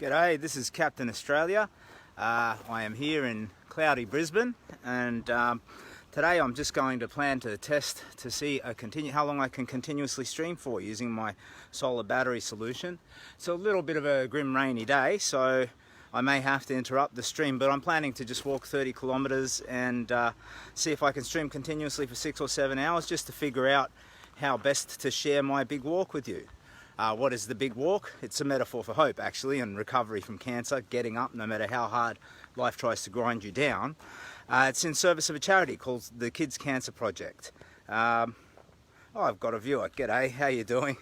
G'day, this is Captain Australia. I am here in cloudy Brisbane, and today I'm just going to plan to test to see how long I can continuously stream for using my solar battery solution. It's a little bit of a grim rainy day, so I may have to interrupt the stream, but I'm planning to just walk 30 kilometers and see if I can stream continuously for 6 or 7 hours just to figure out how best to share my big walk with you. What is the big walk? It's a metaphor for hope, actually, and recovery from cancer, getting up no matter how hard life tries to grind you down. It's in service of a charity called the Kids Cancer Project. I've got a viewer. G'day, how you doing?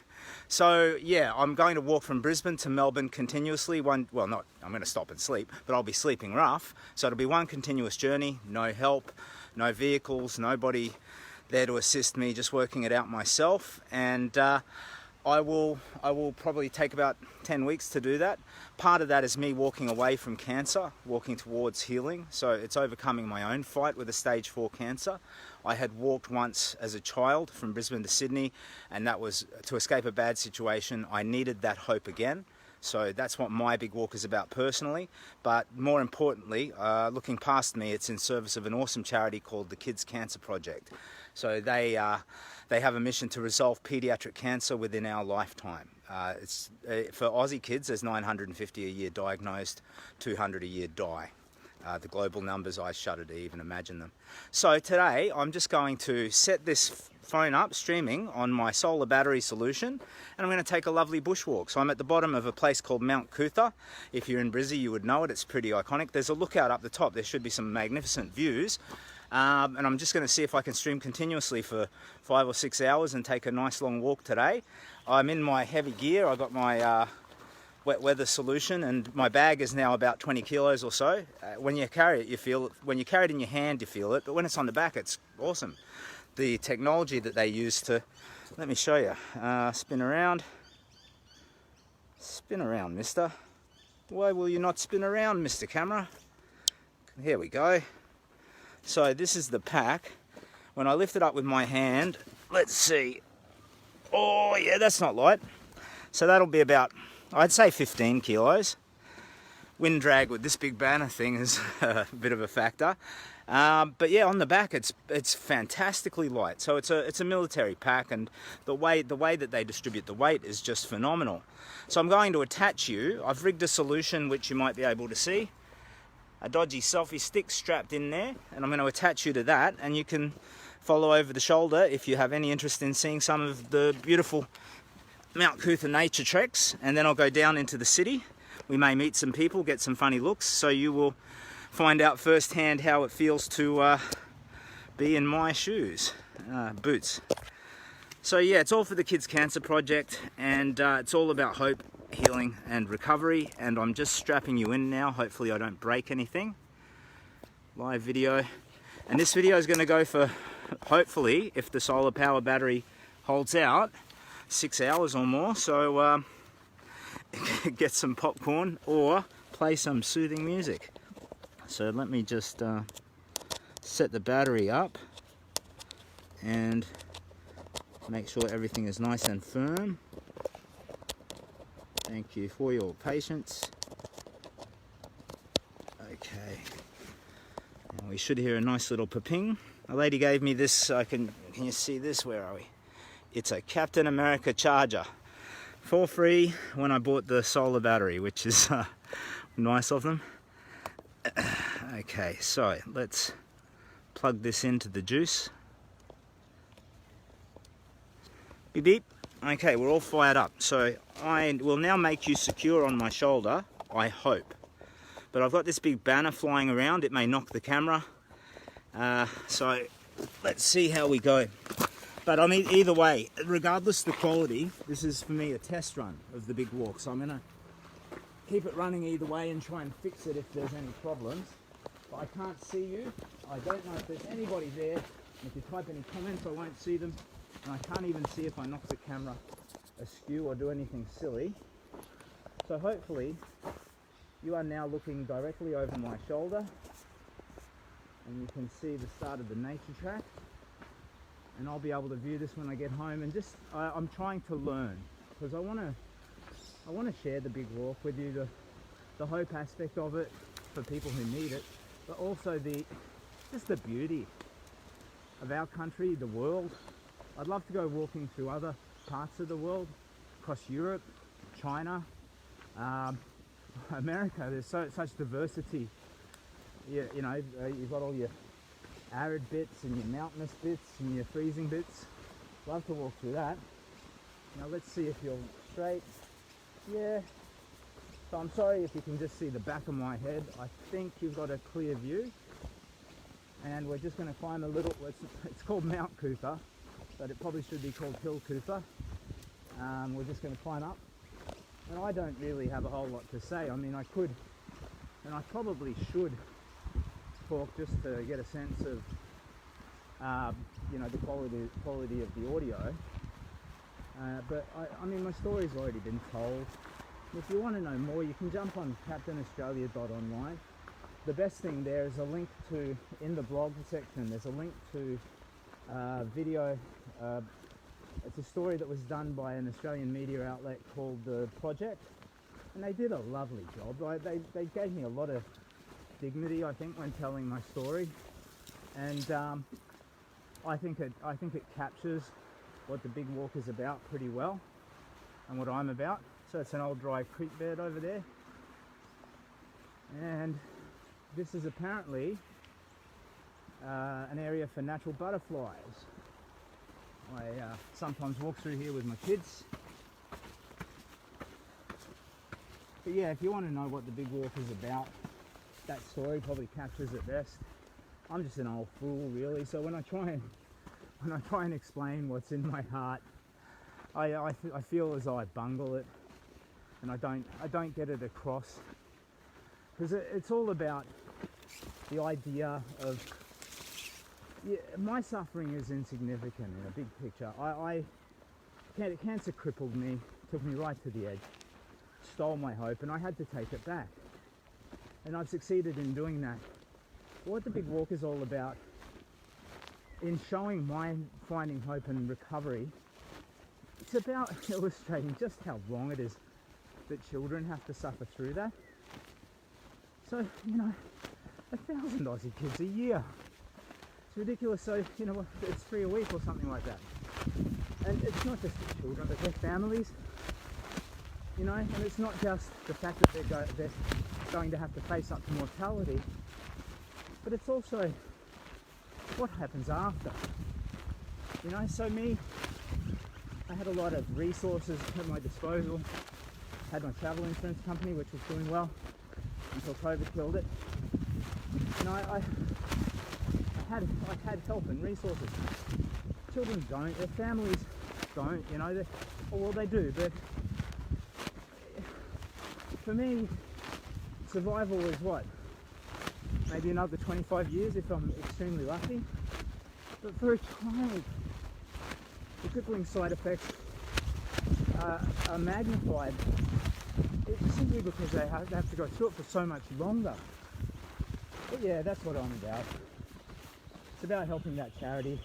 So yeah, I'm going to walk from Brisbane to Melbourne continuously. I'm going to stop and sleep, but I'll be sleeping rough. So it'll be one continuous journey, no help, no vehicles, nobody there to assist me, just working it out myself. And I will probably take about 10 weeks to do that. Part of that is me walking away from cancer, walking towards healing. So it's overcoming my own fight with a stage 4 cancer. I had walked once as a child from Brisbane to Sydney, and that was to escape a bad situation. I needed that hope again. So that's what my big walk is about personally. But more importantly, looking past me, it's in service of an awesome charity called the Kids Cancer Project. So they have a mission to resolve pediatric cancer within our lifetime. For Aussie kids, there's 950 a year diagnosed, 200 a year die. The global numbers, I shudder to even imagine them. So today, I'm just going to set this phone up, streaming on my solar battery solution, and I'm going to take a lovely bushwalk. So I'm at the bottom of a place called Mount Coutha. If you're in Brizzy, you would know it. It's pretty iconic. There's a lookout up the top. There should be some magnificent views. And I'm just going to see if I can stream continuously for 5 or 6 hours and take a nice long walk today. I'm in my heavy gear. I got my wet weather solution, and my bag is now about 20 kilos or so. When you carry it, you feel it. When you carry it in your hand, you feel it, but when it's on the back, it's awesome. The technology that they use to, let me show you, spin around, mister. Why will you not spin around, Mr. Camera? Here we go. So this is the pack. When I lift it up with my hand, let's see. Oh yeah, that's not light. So that'll be about, I'd say 15 kilos. Wind drag with this big banner thing is a bit of a factor. But yeah, on the back it's fantastically light. So it's a military pack, and the way that they distribute the weight is just phenomenal. So I'm going to attach you. I've rigged a solution which you might be able to see. A dodgy selfie stick strapped in there, and I'm going to attach you to that, and you can follow over the shoulder if you have any interest in seeing some of the beautiful Mount Coutha nature treks. And then I'll go down into the city. We may meet some people, get some funny looks, so you will find out firsthand how it feels to be in my shoes, boots. So yeah, it's all for the Kids Cancer Project, and it's all about hope, healing and recovery. And I'm just strapping you in now. Hopefully I don't break anything. Live video. And this video is going to go for, hopefully, if the solar power battery holds out, 6 hours or more. So get some popcorn or play some soothing music. So let me just set the battery up and make sure everything is nice and firm. Thank you for your patience. Okay. Now we should hear a nice little ping. A lady gave me this. Can you see this? Where are we? It's a Captain America charger for free when I bought the solar battery, which is nice of them. Okay, so let's plug this into the juice. Beep beep. Okay, we're all fired up. So I will now make you secure on my shoulder, I hope. But I've got this big banner flying around. It may knock the camera. So let's see how we go. But I mean, either way, regardless of the quality, this is for me a test run of the big walk. So I'm going to keep it running either way and try and fix it if there's any problems. But I can't see you. I don't know if there's anybody there. If you type any comments, I won't see them. And I can't even see if I knock the camera askew or do anything silly. So hopefully you are now looking directly over my shoulder, and you can see the start of the nature track. And I'll be able to view this when I get home. And just I'm trying to learn, because I want to share the big walk with you, the hope aspect of it for people who need it, but also just the beauty of our country, the world. I'd love to go walking through other parts of the world, across Europe, China, America. There's such diversity. You know, you've got all your arid bits and your mountainous bits and your freezing bits. Love to walk through that. Now let's see if you're straight. Yeah. So I'm sorry if you can just see the back of my head. I think you've got a clear view. And we're just going to climb a little, it's called Mount Coutha, but it probably should be called Hill Coutha. We're just going to climb up. And I don't really have a whole lot to say. I mean, I could, and I probably should talk just to get a sense of, you know, the quality of the audio. But I mean, my story's already been told. If you want to know more, you can jump on captainaustralia.online. The best thing there is a link to, in the blog section, there's a link to video. It's a story that was done by an Australian media outlet called The Project, and they did a lovely job. They gave me a lot of dignity, I think, when telling my story, and I think it captures what the big walk is about pretty well, and what I'm about. So it's an old dry creek bed over there, and this is apparently an area for natural butterflies. I sometimes walk through here with my kids. But yeah, if you want to know what the big walk is about, that story probably captures it best. I'm just an old fool, really. So when I try and explain what's in my heart, I feel as though I bungle it, and I don't get it across, because it's all about the idea of, yeah, my suffering is insignificant in a big picture. Cancer crippled me, took me right to the edge, stole my hope, and I had to take it back. And I've succeeded in doing that. What the big walk is all about, in showing my finding hope and recovery, it's about illustrating just how wrong it is that children have to suffer through that. So, you know, 1,000 Aussie kids a year. It's ridiculous. So, you know, it's 3 a week or something like that. And it's not just the children, but their families, you know, and it's not just the fact that they're going to have to face up to mortality, but it's also what happens after. You know, so I had a lot of resources at my disposal. Had my travel insurance company, which was doing well until COVID killed it. And I had help and resources. Children don't, their families don't, you know, well, they do, but for me, survival is what? Maybe another 25 years if I'm extremely lucky. But for a child, the crippling side effects are magnified. It's simply because they have to go through it for so much longer. But yeah, that's what I'm about. It's about helping that charity.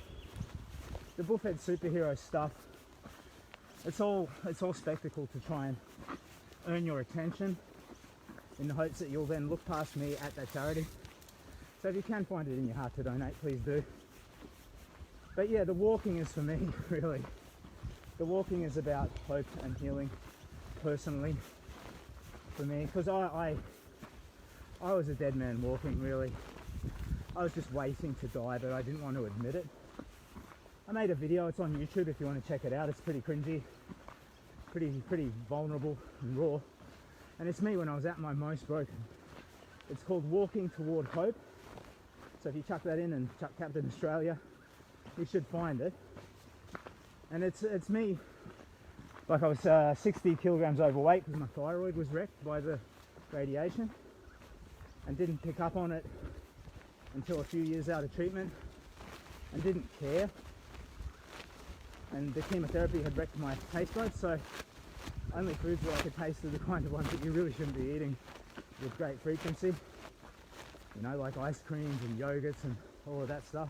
The bullfed superhero stuff, it's all spectacle to try and earn your attention, in the hopes that you'll then look past me at that charity. So if you can find it in your heart to donate, please do. But yeah, the walking is for me, really. The walking is about hope and healing, personally, for me, because I was a dead man walking, really. I was just waiting to die, but I didn't want to admit it. I made a video, it's on YouTube if you want to check it out. It's pretty cringy, pretty vulnerable and raw. And it's me when I was at my most broken. It's called Walking Toward Hope. So if you chuck that in and chuck Captain Australia, you should find it. And it's me, like I was 60 kilograms overweight because my thyroid was wrecked by the radiation, and didn't pick up on it until a few years out of treatment, and didn't care. And the chemotherapy had wrecked my taste buds, so only foods that I could taste are the kind of ones that you really shouldn't be eating with great frequency. You know, like ice creams and yogurts and all of that stuff.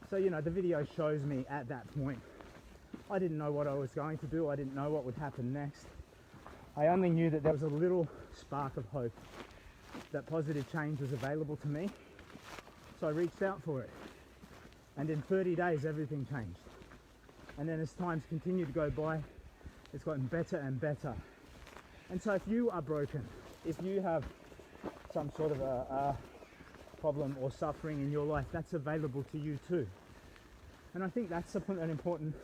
So, you know, the video shows me at that point. I didn't know what I was going to do. I didn't know what would happen next. I only knew that there was a little spark of hope, that positive change was available to me. So I reached out for it. And in 30 days, everything changed. And then as times continue to go by, it's gotten better and better. And so if you are broken, if you have some sort of a problem or suffering in your life, that's available to you too. And I think that's an important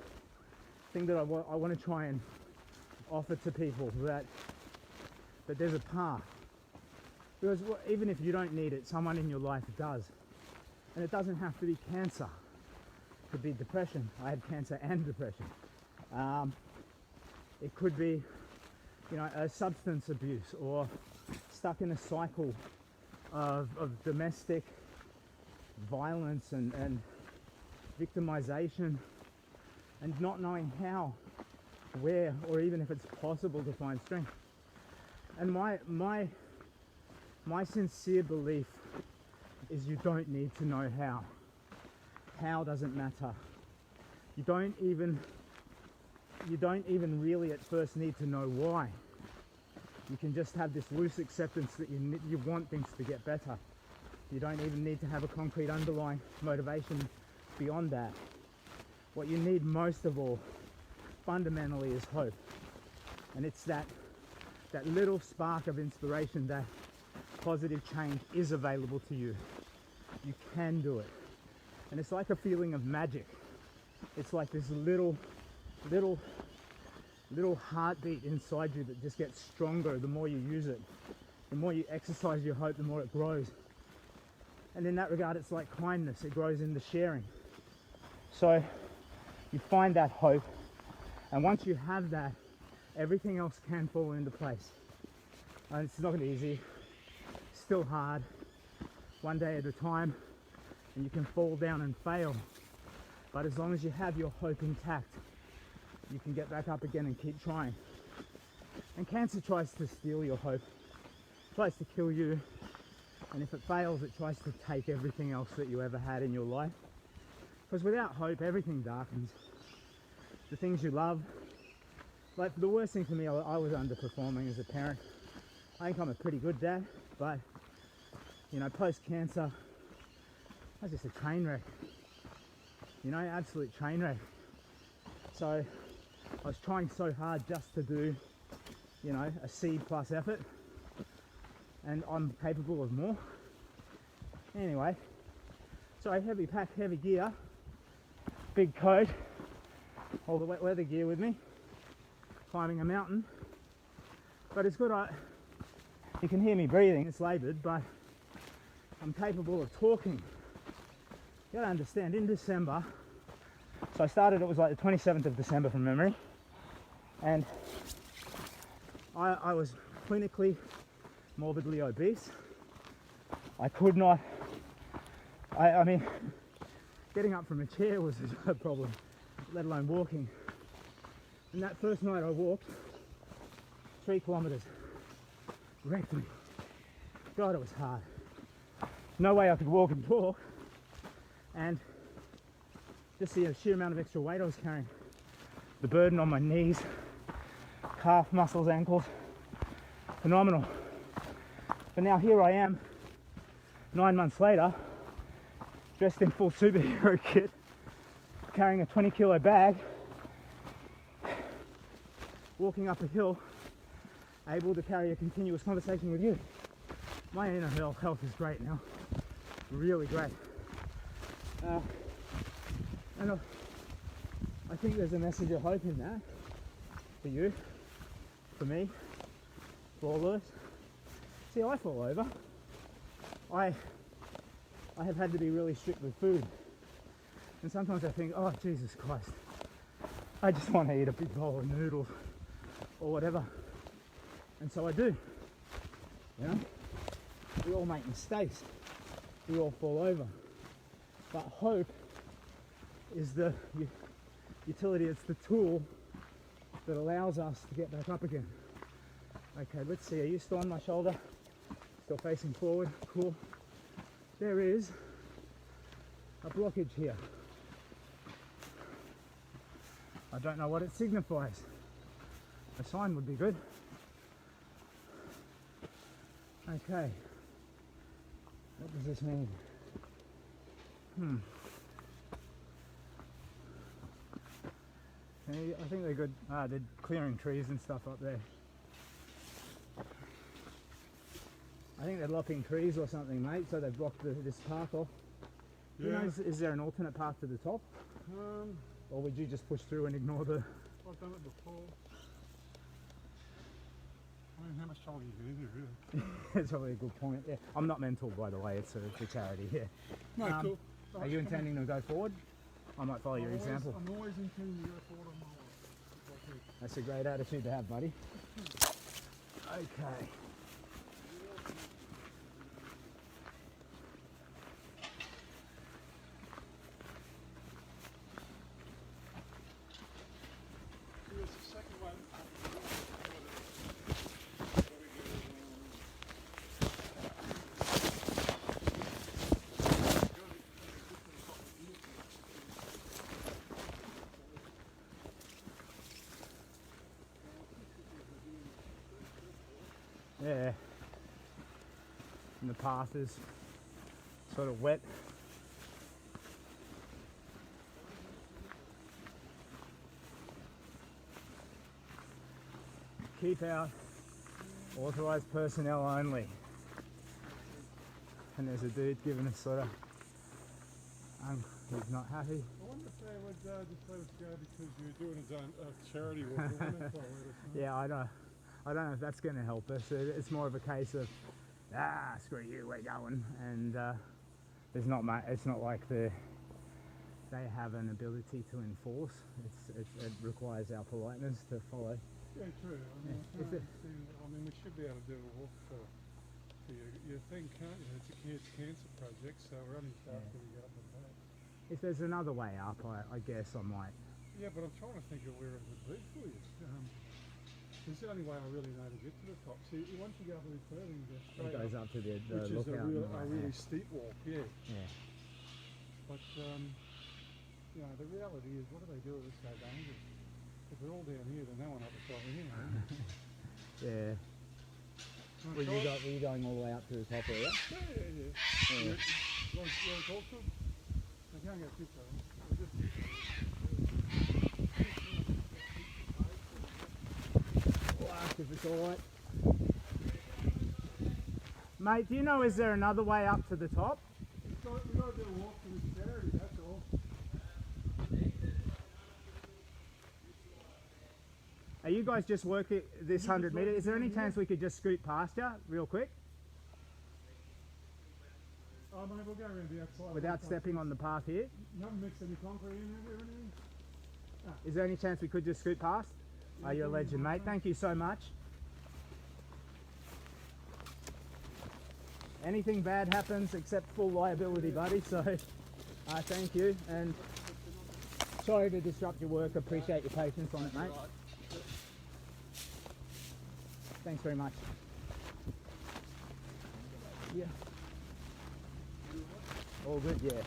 thing that I want to try and offer to people, that there's a path. Because even if you don't need it, someone in your life does. And it doesn't have to be cancer. It could be depression. I had cancer and depression. It could be, a substance abuse, or stuck in a cycle of domestic violence and victimization, and not knowing how, where, or even if it's possible to find strength. And my sincere belief is you don't need to know how. How doesn't matter. You don't even really at first need to know why. You can just have this loose acceptance that you want things to get better. You don't even need to have a concrete underlying motivation beyond that. What you need most of all, fundamentally, is hope. And it's that little spark of inspiration, that positive change is available to you. You can do it. And it's like a feeling of magic. It's like this little heartbeat inside you that just gets stronger the more you use it. The more you exercise your hope, the more it grows. And in that regard, it's like kindness. It grows in the sharing. So you find that hope, and once you have that, everything else can fall into place. And it's not going to be easy. It's still hard. One day at a time, and you can fall down and fail. But as long as you have your hope intact, you can get back up again and keep trying. And cancer tries to steal your hope, tries to kill you, and if it fails, it tries to take everything else that you ever had in your life. Because without hope, everything darkens. The things you love, like the worst thing for me, I was underperforming as a parent. I think I'm a pretty good dad, but post-cancer, I was just a train wreck. Absolute train wreck. So I was trying so hard just to do, a C+ effort, and I'm capable of more. Anyway, so heavy pack, heavy gear, big coat, all the wet weather gear with me, climbing a mountain. But it's good, you can hear me breathing, it's laboured, but I'm capable of talking. You gotta understand, in December, so I started, it was like the 27th of December from memory, and I was clinically morbidly obese. I could not, I mean, getting up from a chair was a problem, let alone walking. And that first night I walked 3 kilometres, wrecked me. God, it was hard. No way I could walk and talk, and just the sheer amount of extra weight I was carrying, the burden on my knees, calf muscles, ankles, phenomenal. But now here I am, 9 months later, dressed in full superhero kit, carrying a 20-kilo bag, walking up a hill, able to carry a continuous conversation with you. My inner health is great now, really great. And I think there's a message of hope in that, for you, for me, for all of us. See, I fall over. I have had to be really strict with food. And sometimes I think, oh, Jesus Christ, I just want to eat a big bowl of noodles or whatever. And so I do. We all make mistakes. We all fall over. But hope is the utility, it's the tool that allows us to get back up again. Okay, let's see, are you still on my shoulder? Still facing forward, cool. There is a blockage here. I don't know what it signifies. A sign would be good. Okay. What does this mean? I think they're good. They're clearing trees and stuff up there. I think they're lopping trees or something, mate, so they've blocked this path off. Yeah. You know, is there an alternate path to the top? Or would you just push through and ignore the... I've done it before. I mean, how much trouble you can do, really? That's probably a good point, yeah. I'm not mental, by the way, it's a charity, yeah. No, cool. Are you intending to go forward? I might follow your example. I'm always intending to go forward on my way. That's a great attitude to have, buddy. Okay. Here's the second one. Yeah, and the path is sort of wet. Keep out, authorised personnel only. And there's a dude giving us sort of, he's not happy. I wonder if they would just let us go because you're doing a charity walk. Yeah, I don't know if that's going to help us. It's more of a case of, screw you, we're going. And there's not much. It's not like they have an ability to enforce. It requires our politeness to follow. Yeah, true. I mean, we should be able to do a walk for your thing, can't you? It's a kids' cancer project, so we're only after we get up and back. If there's another way up, I guess I might. Yeah, but I'm trying to think of where it would be for you. It's the only way I really know to get to the top. See, once you go up really further, you go straight it goes up to the which lookout. Is a really steep walk, yeah. Yeah. But, you know, the reality is, what do they do if it's so dangerous? If we're all down here, then no one up the top anyway. Yeah. Were you going all the way up to the top area? Yeah. You want to talk to them? I can't get a picture of them. If it's alright. Mate, do you know, is there another way up to the top? We've got to do a walk to this charity, that's all. Are you guys just working this 100 metres? Is there any chance we could just scoot past you real quick? Oh mate, we'll go around the outside. Without stepping on the path here? You haven't mixed any concrete in there or anything? Is there any chance we could just scoot past? Oh, you're a legend, mate. Thank you so much. Anything bad happens except full liability, buddy, so thank you. And sorry to disrupt your work. Appreciate your patience on it, mate. Thanks very much. Yeah. All good, yeah.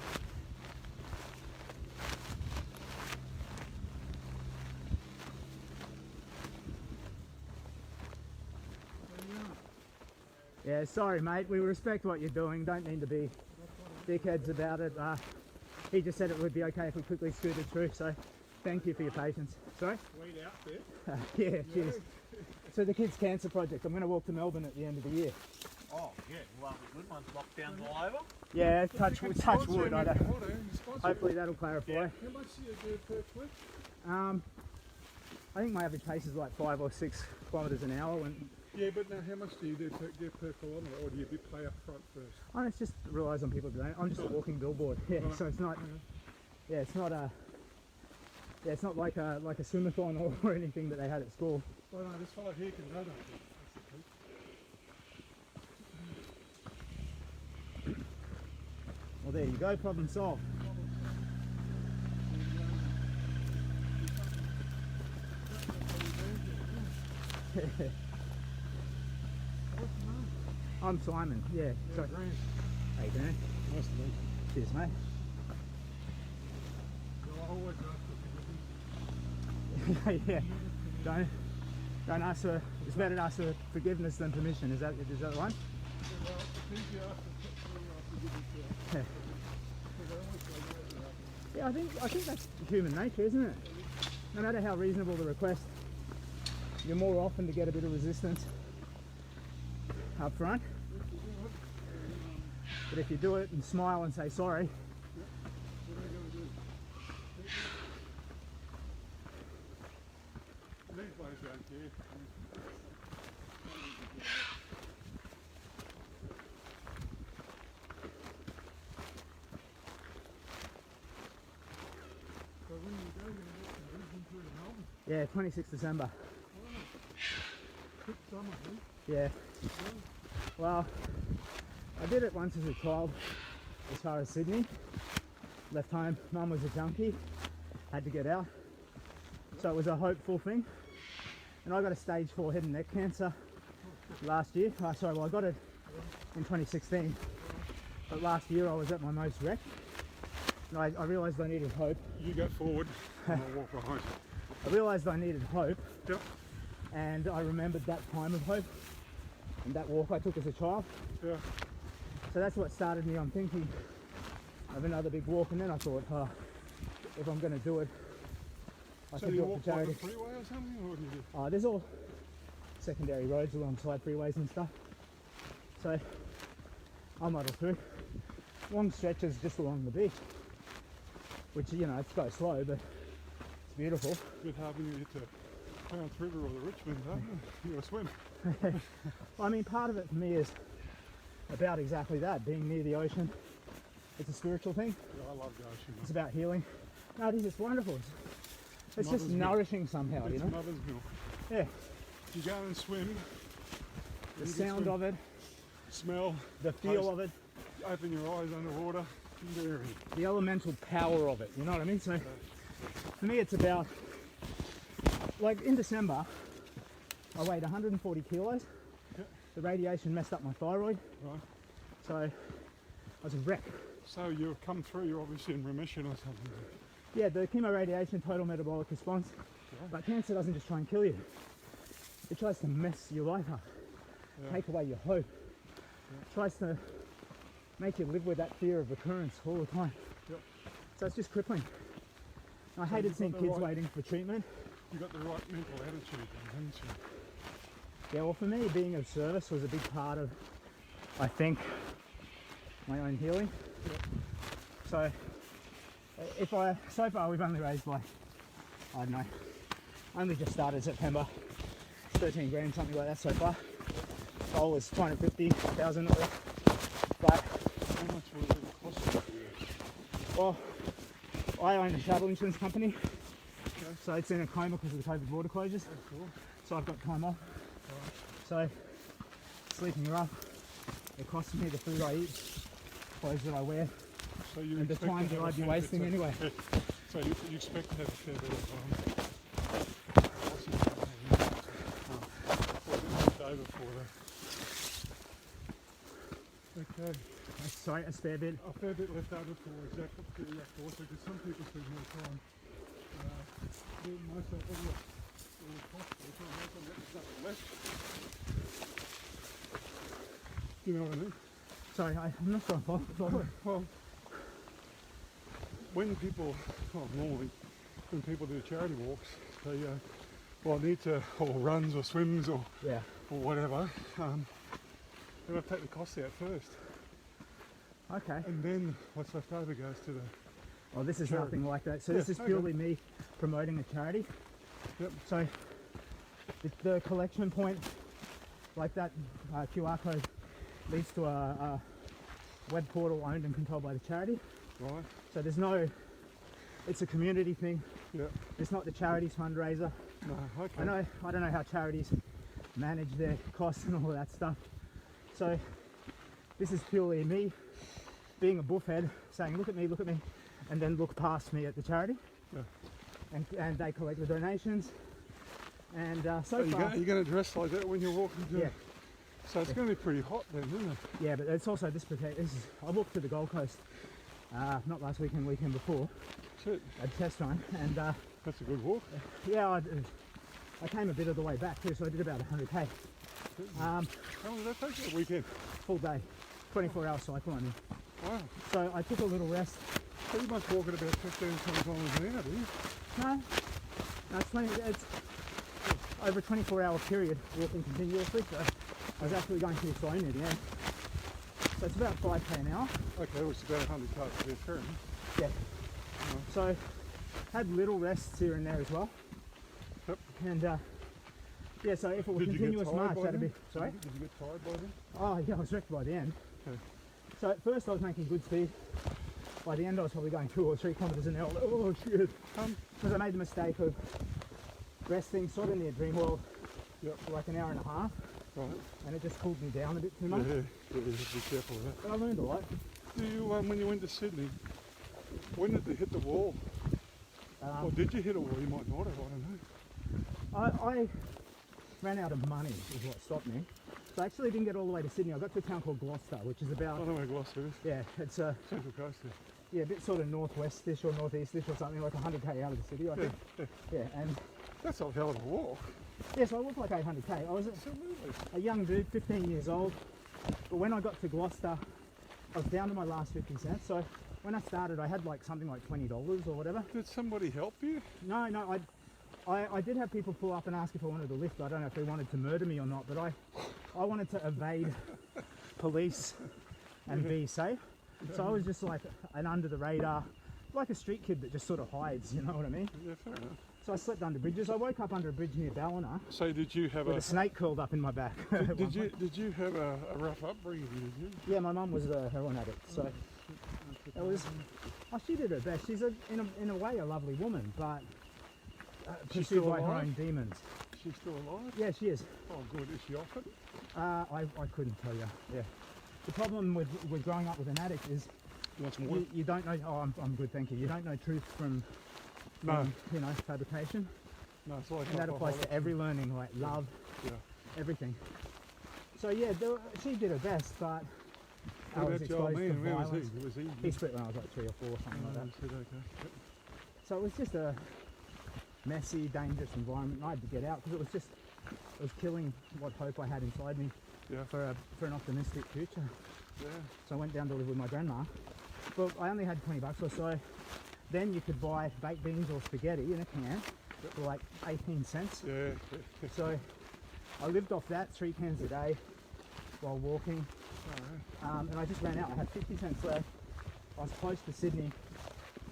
Yeah, sorry mate, we respect what you're doing, don't mean to be dickheads about it. He just said it would be okay if we quickly scooted through, so thank you for your patience. Sorry? Weed out there. Yeah, cheers. So the Kids Cancer Project, I'm going to walk to Melbourne at the end of the year. Oh yeah, well good ones, lockdowns all over. Yeah, touch wood. Hopefully that'll clarify. How much do you do per clip? I think my average pace is like 5 or 6 kilometres an hour. Yeah, but now how much do you do per kilometre, or do you pay up front first? Oh, it's just relies on people doing it. I'm just a walking billboard. Yeah, right. So it's not. Yeah, it's not a. Yeah, it's not like a swimathon or anything that they had at school. Well, no, this fellow here can go. Well, there you go. Problem solved. I'm Simon, yeah. Sorry. How you doing? Nice to meet you. Cheers, mate. I always ask for Yeah. Don't ask for. It's better to ask for forgiveness than permission. Is that the one? Well, it's easier to give it to Yeah. because I always say no to that. Yeah, I think that's human nature, isn't it? No matter how reasonable the request, you're more often to get a bit of resistance up front. But if you do it and smile and say sorry, What are they going to do? These guys don't care. So when you go, you're going to get some Brisbane through to Melbourne. yeah, 26th December. Quick summer, eh? Yeah. Well, I did it once as a child, as far as Sydney. Left home, mum was a junkie, had to get out. So it was a hopeful thing. And I got a stage 4 head and neck cancer last year. Sorry, well I got it in 2016. But last year I was at my most wrecked. And I realised I needed hope. You go forward and I'll walk behind. I realised I needed hope. Yep. And I remembered that time of hope and that walk I took as a child. Yeah. So that's what started me on thinking of another big walk, and then I thought, if I'm going to do it, I So should you do it walk for like charity. a freeway or something, or what do you do? There's all secondary roads alongside freeways and stuff. So I'll muddle through. Long stretches just along the beach, which, you know, it's go slow, but it's beautiful. A bit hard when you get to Pounds River or the Richmond, huh? You gotta swim. I mean, part of it for me is about exactly that, being near the ocean. It's a spiritual thing. Yeah, I love the ocean. It's about healing. No, it is, it's wonderful. It's just Mother's milk. nourishing somehow, you It's know? mother's milk. Yeah, You go and swim. the sound of it, Smell, the feel of it, open your eyes underwater, you can do everything. the elemental power of it, you know what I mean? So for me it's about, like in December, I weighed 140 kilos. Yep. The radiation messed up my thyroid, Right. so I was a wreck. So you've come through, you're obviously in remission or something. Yeah, the chemoradiation, total metabolic response, but cancer doesn't just try and kill you. It tries to mess your life up, Yeah. take away your hope. It tries to make you live with that fear of recurrence all the time. Yep. So it's just crippling. I So hated you've seeing got the kids right- waiting for treatment. You got the right mental attitude, then, haven't you? Yeah, well for me being of service was a big part of, I think, my own healing. So so far we've only raised like, I don't know, only just started September, 13 grand, something like that so far. Goal was 250,000 at least. But, How much will it cost you for this? well, I own a travel insurance company, so it's in a coma because of the COVID border closures. That's cool. So I've got time off. So sleeping rough, it costs me the food I eat, clothes that I wear, So you and the expect time to that have I'd be a fair wasting bit of- anyway. So you expect to have a fair bit of left over for the. Okay. Sorry, a spare bit. A fair bit left over for exactly for the reactor also, because some people spend more time doing myself all the hospital, so I don't get nothing left. You know what I mean? Sorry, I'm not sure if I follow it. Well, when people, normally, when people do charity walks, they need to, or runs or swims or Yeah. whatever, they have to take the costs out first, Okay. and then what's left over goes to the. Well, this is Charity. nothing like that. So this Yeah, is okay. purely me promoting a charity. Yep. So the collection point, like that QR code, leads to a web portal owned and controlled by the charity. Right. So there's no, it's a community thing. Yeah. It's not the charity's fundraiser. No. Okay. I don't know how charities manage their costs and all of that stuff. So this is purely me being a buffhead saying, look at me, and then look past me at the charity. Yeah. And they collect the donations. And so So far, you're going to dress like that when you're walking through? yeah, So it's going to be pretty hot then, isn't it? yeah, but it's also this is, I walked to the Gold Coast, not last weekend, weekend before, Shit, a test run, and that's a good walk. yeah, I came a bit of the way back too, so I did about 100k. How long did that take you? A weekend? Full day, 24-hour cycle, I mean. Wow. So I took a little rest. So you must walk at about 15, 20 kilometres an hour, do you? No, it's over a 24-hour period walking continuously, so I was actually going pretty slow near the end. So it's about 5k an hour. Okay, which is about 100 k's. Yeah, fair enough. Yeah. So had little rests here and there as well. Yep. And yeah, so if it was Did you get continuous tired march, by that'd be then? sorry. Did you get tired by then? Oh yeah, I was wrecked by the end. Okay. So at first I was making good speed. By the end I was probably going 2 or 3 kilometres an hour. Oh shit! Because I made the mistake of resting sort of near Dream World for like an hour and a half, Right. and it just cooled me down a bit too much. Yeah, you have to be careful of that. But I learned a lot. Do you, when you went to Sydney, when did they hit the wall? Or did you hit a wall? You might not have, I don't know. I ran out of money is what stopped me. So I actually didn't get all the way to Sydney. I got to a town called Gloucester, which is I about, don't know where Gloucester is. yeah, it's Central Coast there. yeah, a bit sort of northwestish or northeastish or something, like 100k out of the city, I think. Yeah, and That's a hell of a walk. yeah, so I walked like 800k. I was Absolutely. a young dude, 15 years old. But when I got to Gloucester, I was down to my last 50 cents. So when I started, I had like something like $20 or whatever. Did somebody help you? No, I did have people pull up and ask if I wanted a lift. I don't know if they wanted to murder me or not, but I wanted to evade police and be safe. So I was just like an under the radar, like a street kid that just sort of hides, you know what I mean? Yeah, fair enough. So I slept under bridges. I woke up under a bridge near Ballina So did you have with a snake curled up in my back. did you have a rough upbringing, did you? Yeah, my mum was a heroin addict, so it was. Oh, she did her best. She's in a way a lovely woman, but She's pursued still by her alive? own demons. She's still alive? Yeah, she is. Oh good, is she off it? I couldn't tell you. Yeah. The problem with growing up with an addict is You want some more? you don't know. Oh, I'm good, thank you. You don't know truth from No. you know, fabrication, No, it's like and that applies to every learning, like love, Yeah. everything. So yeah, she did her best, but I What was about your old exposed to man? Where was violence. he? Was he? He split when I was like 3 or 4, something like that. Said, okay. Yep. So it was just a messy, dangerous environment. And I had to get out because it was killing what hope I had inside me Yeah. for an optimistic future. Yeah. So I went down to live with my grandma. But I only had $20 or so. Then you could buy baked beans or spaghetti in a can for like 18 cents. Yeah. So I lived off that, 3 cans a day while walking. Alright. And I just ran out. I had 50 cents left. I was close to Sydney,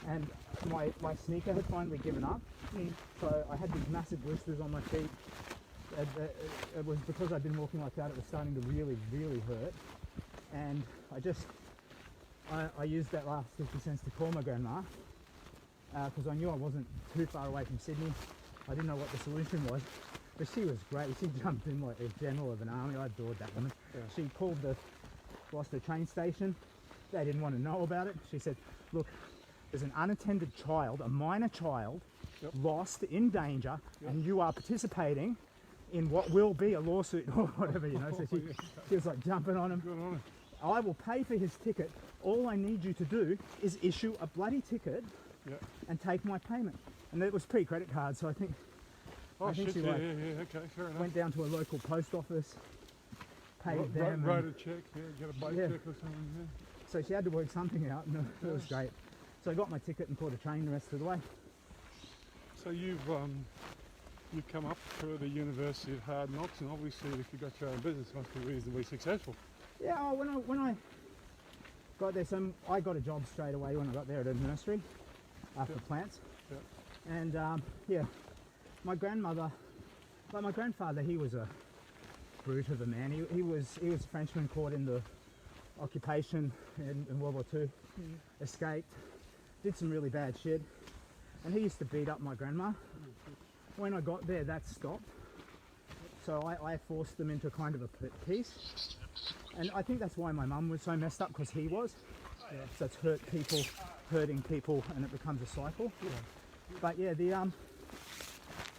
and my sneaker had finally given up. So I had these massive blisters on my feet. It was because I'd been walking like that, it was starting to really, really hurt. And I used that last 50 cents to call my grandma, because I knew I wasn't too far away from Sydney. I didn't know what the solution was, but she was great. She jumped in like a general of an army. I adored that woman. Yeah. She called the Gloucester train station. They didn't want to know about it. She said, look, there's an unattended child, a minor child, lost, in danger, and you are participating in what will be a lawsuit or whatever, you know. So she was like jumping on him. Good on it. I will pay for his ticket. All I need you to do is issue a bloody ticket Yeah. and take my payment. And it was pre-credit card, so I think Oh think shit, she yeah, like yeah, okay, fair enough. went down to a local post office, paid them. Wrote and- a check, yeah, get a bike Yeah. check or something, yeah. So she had to work something out, and it was great. So I got my ticket and caught a train the rest of the way. So you've come up through the University of Hard Knocks, and obviously if you've got your own business, it must be reasonably successful. Yeah, oh, when I got there, so I got a job straight away when I got there at a nursery for plants. Yeah. And yeah, my grandmother, like my grandfather, he was a brute of a man. He was a Frenchman caught in the occupation in World War II, escaped, did some really bad shit, and he used to beat up my grandma. When I got there, that stopped. So I forced them into kind of a peace. And I think that's why my mum was so messed up, because he was. So it's hurting people, and it becomes a cycle. But yeah,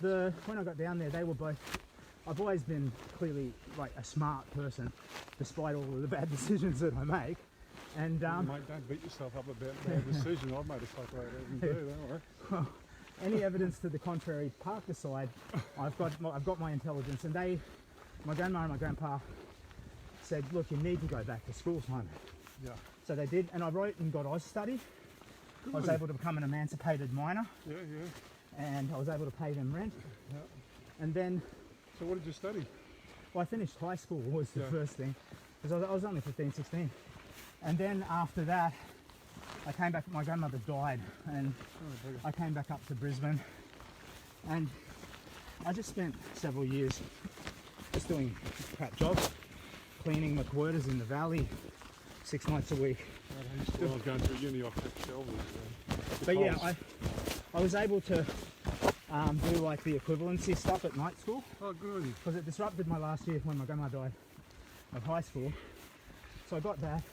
when I got down there, they were both. I've always been clearly like a smart person, despite all of the bad decisions that I make. And Mate, don't beat yourself up about bad decision. I've made a fuck like that too, don't worry. well, any evidence to the contrary, park aside, I've got my intelligence, and they my grandma and my grandpa said, look, you need to go back to school, Simon. Yeah. So they did, and I wrote and got Oz study. I was able to become an emancipated minor, Yeah, yeah, and I was able to pay them rent. yeah. And then, So what did you study? well, I finished high school was the Yeah. first thing, because I was only 15, 16. And then after that, I came back, my grandmother died, and Oh, bugger. I came back up to Brisbane, and I just spent several years just doing crap jobs, cleaning my quarters in the valley 6 nights a week. Right, I used to, when I was going through uni, I kept shelvers. But yeah, I was able to do like the equivalency stuff at night school, Oh, good. because it disrupted my last year when my grandma died of high school. So I got that.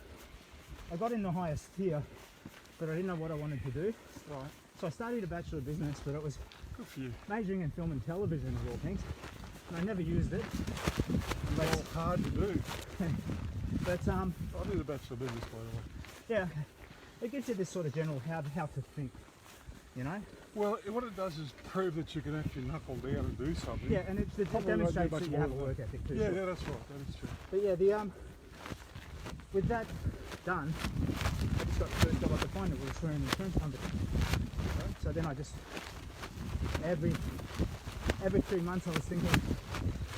I got in the highest tier, but I didn't know what I wanted to do. Right. So I studied a Bachelor of Business, but it was Good for you. majoring in film and television of all things. And I never used it. Well, hard to do. But I do the Bachelor of Business, by the way. yeah, it gives you this sort of general how to think, you know? Well, what it does is prove that you can actually knuckle down and do something. Yeah, and it Probably won't do demonstrates much that you more have a than work ethic too. Yeah, yeah, that's right. That is true. But yeah, the with that done, I just got the first job I could find. It was for an insurance company. Okay. So then I just every 3 months I was thinking,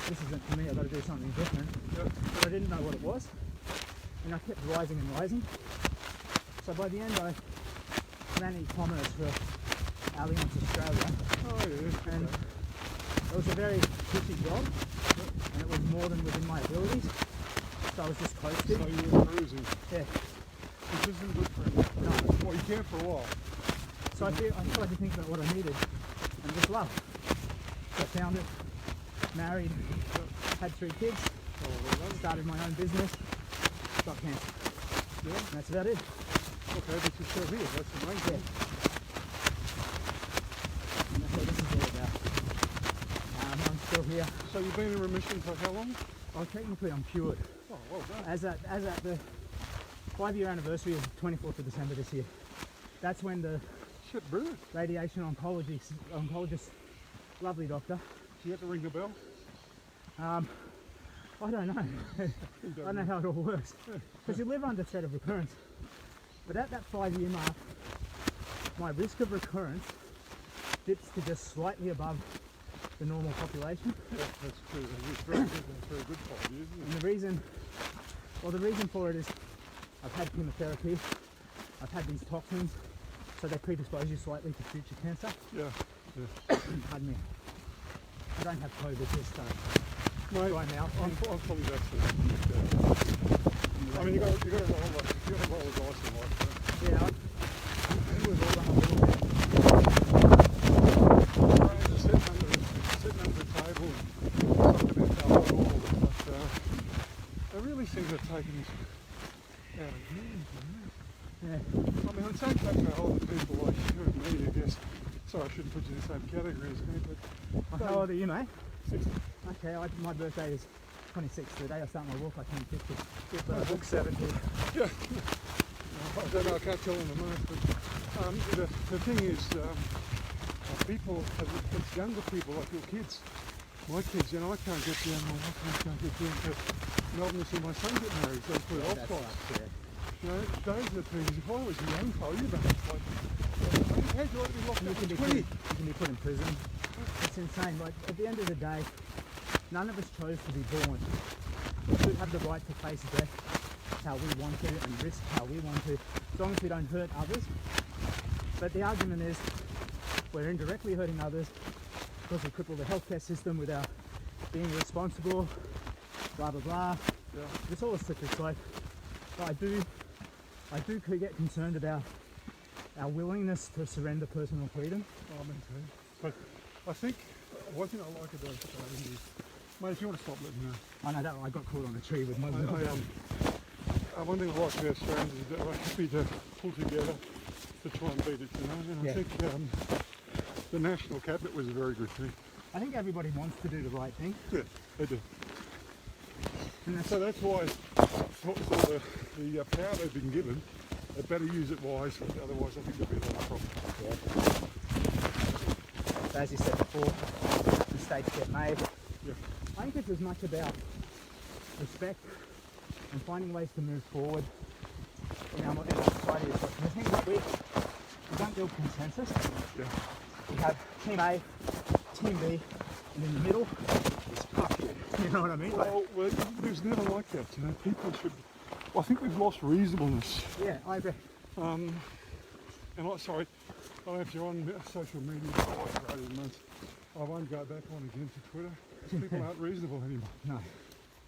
this isn't for me. I've got to do something different. Yeah. But I didn't know what it was, and I kept rising and rising. So by the end, I ran e-commerce for Allianz Australia, Oh, yeah. and it was a very tricky job, and it was more than within my abilities. So I was just coasting. So you were cruising, Yeah. which isn't good for you. No. Well, you can for a while. So I tried to think about what I needed and just love. So I found it, married, had 3 kids, Oh, well done. started my own business, got cancer. Yeah. And that's about it. Okay, but you're still here. That's the main Yeah. thing. And that's what this is all about. I'm still here. So you've been in remission for how long? Oh, technically I'm cured. Oh, well done. As at the 5-year anniversary of 24th of December this year, that's when the Shit, brilliant. radiation oncologist, lovely doctor, Do you have to ring the bell? I don't know. I don't know how it all works. Because you live under threat of recurrence. But at that 5-year mark, my risk of recurrence dips to just slightly above the normal population. Yeah, that's true. It's very good. That's very good for you, isn't And the reason for it is I've had chemotherapy, I've had these toxins, so they predispose you slightly to future cancer. it? Yeah. Pardon me. I don't have COVID this time. Mate, Dry mouth. I'm probably vaccinated. I mean, you got a roll of dice in life. Yeah, it was all done a little bit. Just sitting under the table and something about alcohol, but I really seem to have taken this out of hand. Yeah. I mean, I'm saying that to older people like you and me, I guess. Sorry, I shouldn't put you in the same category as me, but How old are you, mate? 60. Okay, my birthday is 26. The day I start my walk, I turn 50. But I book 70. Yeah. I don't know, I can't tell in the moment, but the thing is, people, it's younger people like your kids, my kids, you know, I can't get down, my wife can't get down to Melbourne to see my son get married, so for off That's yeah. You know, those are the things, if I was a young fellow, you'd have like, how'd you like to be locked up at 20? You can be put in prison. It's insane. Like, at the end of the day, none of us chose to be born. We should have the right to face death how we want to and risk how we want to, as long as we don't hurt others. But the argument is we're indirectly hurting others because we cripple the healthcare system without being responsible, blah, blah, blah. Yeah. It's all a slippery slope. But I do get concerned about our willingness to surrender personal freedom. Oh, me too. But I think one thing I like about Australia is, mate, if you want to stop, let me know. I know that I got caught on a tree with my One thing I like about Australians is that we're happy to pull together to try and beat it, you know. And Yeah. I think the National Cabinet was a very good thing. I think everybody wants to do the right thing. Yeah, they do. And that's, So that's why for the power they've been given, they better use it wisely. Otherwise, I think there'll be a lot of problems. as you said before, mistakes get made. Yeah. I think it's as much about respect and finding ways to move forward in our society. The thing that we don't build consensus. Yeah. We have team A, team B, and in the middle is fuck you. You know what I mean? Well, it was never like that. You know, people should. I think we've lost reasonableness. Yeah, I agree. And sorry, I don't know if you're on social media for 18 months. I won't go back on again to Twitter. People aren't reasonable anymore. No.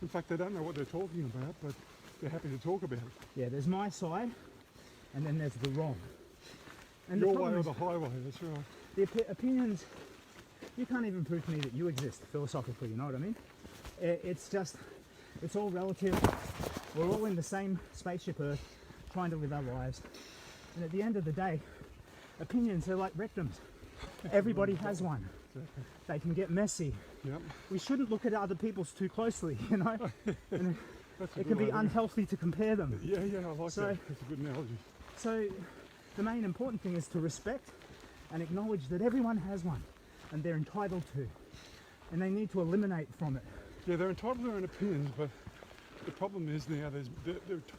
In fact, they don't know what they're talking about, but they're happy to talk about it. Yeah, there's my side, and then there's the wrong. And Your the way problem or is the highway, that's right. the opinions, you can't even prove to me that you exist philosophically, you know what I mean? It's just, it's all relative. We're all in the same spaceship Earth, trying to live our lives. And at the end of the day, opinions are like rectums. Everybody has one. Exactly. They can get messy. Yep. We shouldn't look at other people's too closely, you know? And That's a it good can be idea. unhealthy to compare them. Yeah, I like So- that. That's a good analogy. So the main important thing is to respect and acknowledge that everyone has one and they're entitled to, and they need to eliminate from it. Yeah, they're entitled to their own opinions, but the problem is now they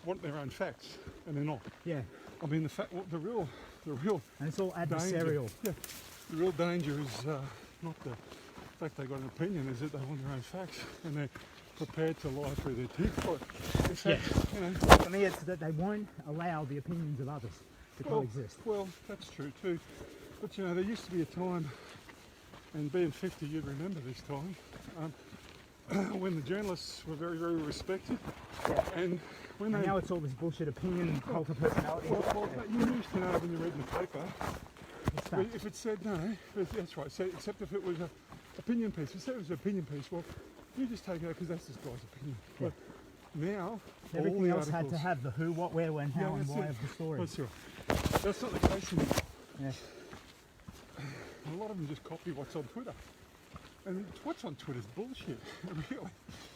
want their own facts, and they're not. Yeah, I mean, the real and it's all danger. adversarial. Yeah, the real danger is not the fact they got an opinion, is that they want their own facts and they're prepared to lie through their teeth for it. In fact, you know. For me, it's that they won't allow the opinions of others to coexist. Well, that's true too. But you know, there used to be a time, and being 50, you'd remember this time, when the journalists were very, very respected, and when And they now it's all this bullshit opinion and cult of personality. well, you used to know when you read in the paper, It's that. if it said no, that's right. So, except if it was an opinion piece. If it said it was an opinion piece, well, you just take it out because that's this guy's opinion. Yeah. But now, Everything all the else had articles, to have the who, what, where, when, how, and that's why it. of the story. That's right. That's not the case anymore. Yeah. A lot of them just copy what's on Twitter. And what's on Twitter is bullshit, really.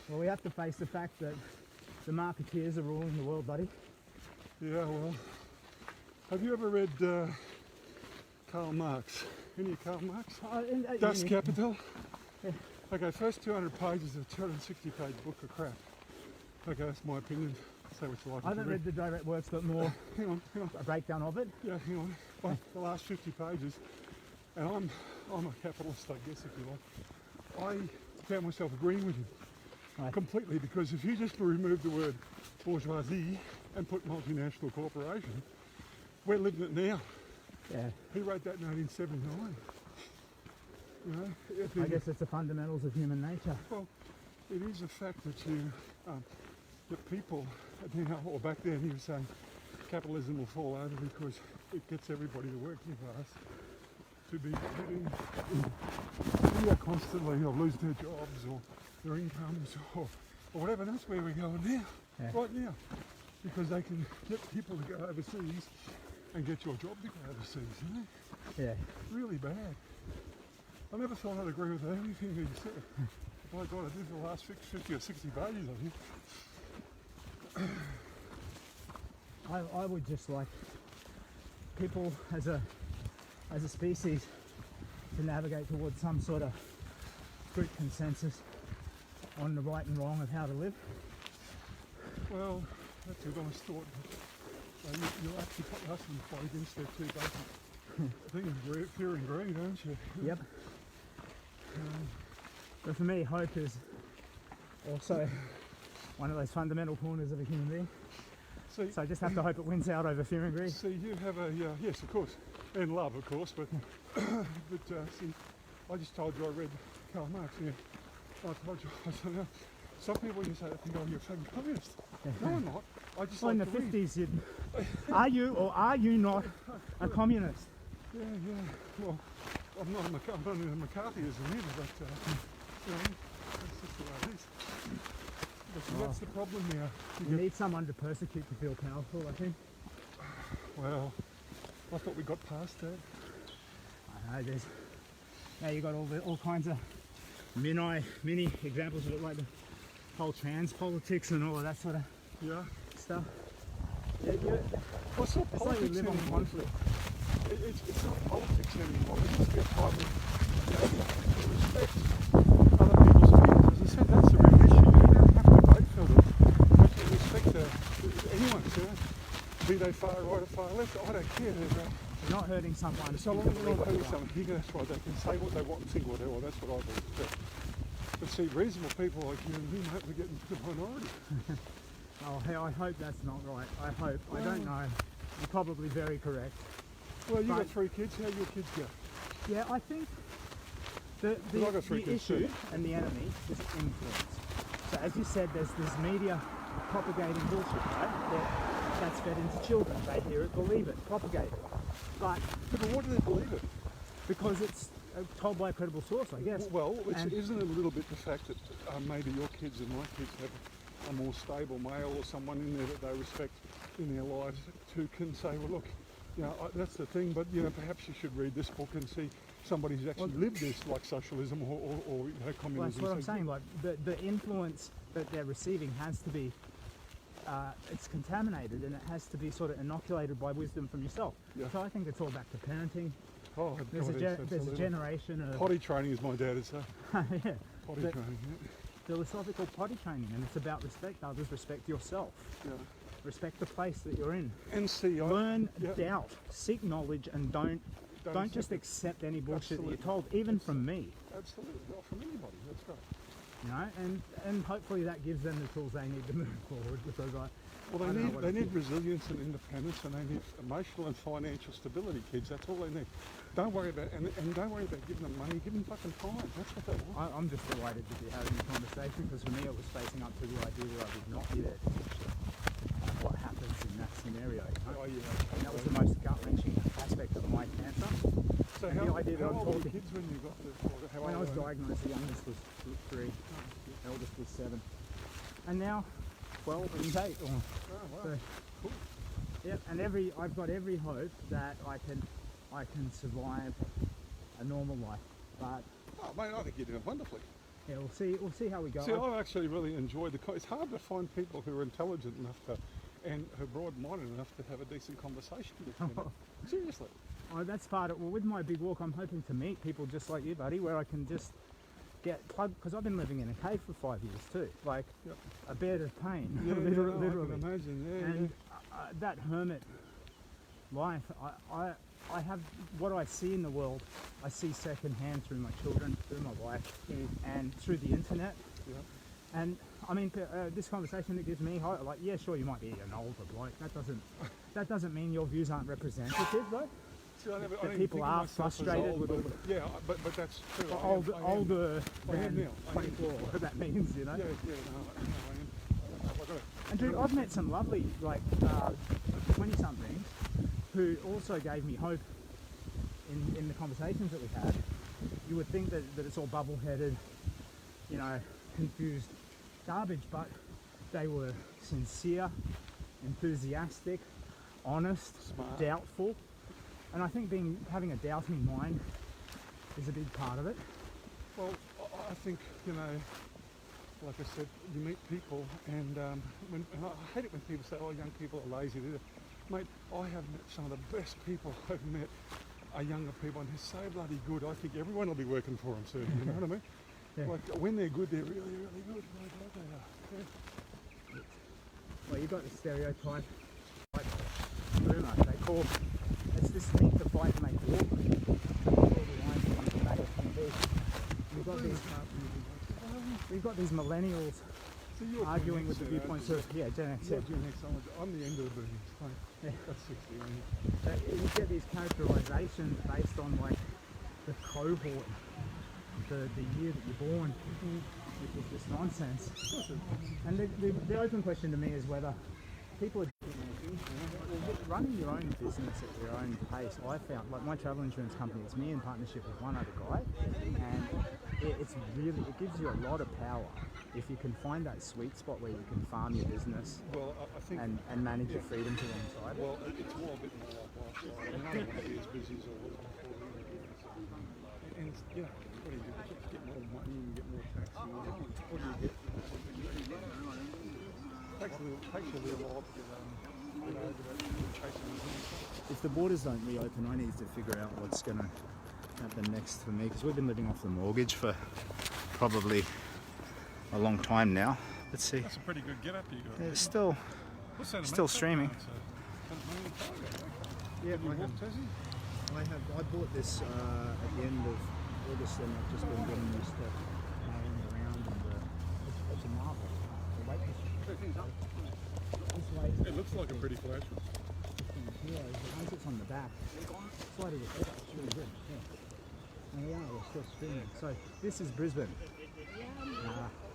Well, we have to face the fact that the marketeers are ruling the world, buddy. Yeah, well, have you ever read Karl Marx? Any of Karl Marx? Das Kapital? Yeah. Okay, first 200 pages of a 260-page book of crap. Okay, that's my opinion. Say what you like. I haven't read the direct works, but more Hang on. a breakdown of it. Yeah, hang on. Well, the last 50 pages, and I'm a capitalist, I guess, if you like. I found myself agreeing with him Right. completely, because if you just remove the word bourgeoisie and put multinational corporation, we're living it now. Yeah. He wrote that in 1879. You know, I guess it's the fundamentals of human nature. well, it is a fact that that people now, or back then, he was saying capitalism will fall over because it gets everybody, the working class, to be constantly, or lose their jobs or their incomes or whatever. That's where we're going now, Yeah. right now, because they can get people to go overseas and get your job to go overseas. You know? Yeah. Really bad. I never thought I'd agree with anything that you said. My God, I did for the last 50 or 60 pages, I think. I would just like people as a species to navigate towards some sort of group consensus on the right and wrong of how to live. Well, that's a nice thought. But you actually put us in the fight against that too, basic. I think it's fear and greed, don't you? Yep. But for me, hope is also one of those fundamental corners of a human being. So I just have to hope it wins out over fear and greed. See, you have a, yes, of course, and love, of course, but, see, I just told you I read Karl Marx, yeah. I told you, I said, some people you say, think, oh, you're a fucking communist. No, I'm not. I just Well, in like the to read. 50s, are you or are you not a communist? Yeah. Well, I'm not into McCarthyism either, but, you know, that's just the way it is. But see, that's the problem now. You need someone to persecute to feel powerful, I think. Well, I thought we got past that. I know, now you got all kinds of mini examples of it, like the whole trans politics and all of that sort of Yeah. stuff. Well, it's not It's like we politics live on anymore. conflict. It's not politics anymore. We just get time to respect other people's opinions. As I that's the real issue. You don't have to vote for them, but you respect anyone, you know, be they far right or far left. I don't care. You're not hurting someone. So long as you're not hurting someone, that's right. They can say what they want and think what they want. That's what I believe. But see, reasonable people like you and me, mate, we're getting to the minority. Oh, hey, I hope that's not right. I hope. I don't know. You're probably very correct. Well, you've got 3 kids. How your kids go? Yeah, I think the I've got 3 kids issue too. and the enemy is influence. So as you said, there's this media propagating bullshit, right? That's fed into children. They hear it, believe it, propagate it. But But why do they believe it? because it's told by a credible source, I guess. Well, And- isn't it a little bit the fact that maybe your kids and my kids have a more stable male or someone in there that they respect in their lives who can say, well, look, you know, that's the thing, but, you know, perhaps you should read this book and see somebody who's actually lived this, like socialism or you know, communism. Well, that's what I'm saying. Like the influence that they're receiving has to be, it's contaminated, and it has to be sort of inoculated by wisdom from yourself. Yeah. So I think it's all back to parenting. Oh, There's God, a yes, there's a absolutely. generation of Potty training, as my dad would say. yeah, Potty But- training, philosophical potty training, and it's about respect others, respect yourself, yeah. respect the place that you're in. And see, Learn, yeah. doubt, seek knowledge, and don't just accept any bullshit that you're told, even from me. Absolutely, not from anybody, that's right. You know, and hopefully that gives them the tools they need to move forward. Because Well, I don't know what they it need is. resilience and independence, and they need emotional and financial stability, kids. That's all they need. Don't worry about and don't worry about giving them money. Give them fucking time. That's what they want. I'm just delighted to be having the conversation, because for me it was facing up to the idea that I would not be there to teach them what happens in that scenario. You know? Oh yeah. And that was the most gut-wrenching aspect of my cancer. So and the idea that how I'm old were talking- the kids when you got the? How When I old was were they? diagnosed, the youngest was 3, the eldest was 7, and now 12 and 8. Oh wow. So, Cool. yeah, and I've got every hope that I can survive a normal life. But Oh mate, I think you're doing wonderfully. yeah, we'll see how we go. See, I've actually really enjoyed it's hard to find people who are intelligent enough to, and who are broad-minded enough to have a decent conversation with you. know. Seriously. Oh, that's part of, well, with my big walk, I'm hoping to meet people just like you, buddy, where I can just get plugged, because I've been living in a cave for 5 years too, like Yep. a bed of pain, Yeah, literally. I can imagine. Yeah, And that hermit life, I have what I see in the world, I see secondhand through my children, through my wife, and through the internet. yeah. And I mean, this conversation that gives me hope, like, yeah, sure, you might be an older bloke. That doesn't mean your views aren't representative, though. See, I never, I That don't people think of are myself as frustrated. older, but yeah, but that's true. I am- Older I am than now. I am. 24, whatever that means, you know. Yeah, no, I am. I got it. And dude, I've met some lovely, like, 20-somethings who also gave me hope in the conversations that we've had. You would think that it's all bubble-headed, you know, confused garbage, but they were sincere, enthusiastic, honest, Smart. doubtful. And I think having a doubting mind is a big part of it. Well, I think, you know, like I said, you meet people, and and I hate it when people say, oh, young people are lazy. Mate, I have met some of the best people I've met are younger people, and they're so bloody good. I think everyone will be working for them soon, you know what I mean? Yeah. Like, when they're good, they're really, really good. Really glad they are. Yeah. Well, you've got the stereotype, like boomer. They call it's this need to fight to make war. We've got these millennials So you're arguing Gen with the X, viewpoints of You're Gen X. Gen X, I'm the end of the boomers. Yeah. That's 60. Right? You get these characterizations based on like the cohort, the year that you're born, which is just nonsense. And the open question to me is whether people are running your own business at your own pace. I found, like my travel insurance company, it's me in partnership with one other guy, and it gives you a lot of power if you can find that sweet spot where you can farm your business Well, I think. and manage your freedom to one side. Well, it's more a bit more like lifestyle. I mean, I don't want to be as busy as I was before. And you know, what do you do? You get more money, you get more tax. What do you get? Takes a little while to get over that chasing the money. If the borders don't reopen, I need to figure out what's going to happen next for me, because we've been living off the mortgage for probably a long time now. Let's see. That's a pretty good get up you got. It's still What's that, a still mate? streaming. It's a Tasmanian tiger, Yeah, Have you walked, Tassie? I bought this at the end of August, and I've just been getting used to playing around, and it's a marvel. The weight this weight It looks like a pretty flash one. here, once it's on the back, slide it with it's really good. Yeah. And yeah, we're still streaming. So this is Brisbane.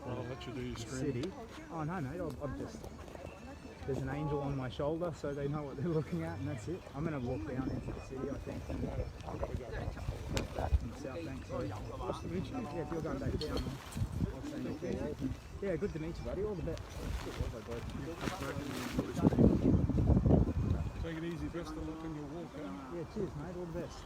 I'll let you do your The stream. city. Oh no, mate, I'm just. There's an angel on my shoulder, so they know what they're looking at, and that's it. I'm going to walk down into the city, I think, and back from the South Bank. So, Nice to meet you. yeah, if you're going back down, I'll say no farewells. And, yeah, good to meet you, buddy. All the best. Take it easy, best of luck on your walk, eh? Yeah, cheers, mate. All the best.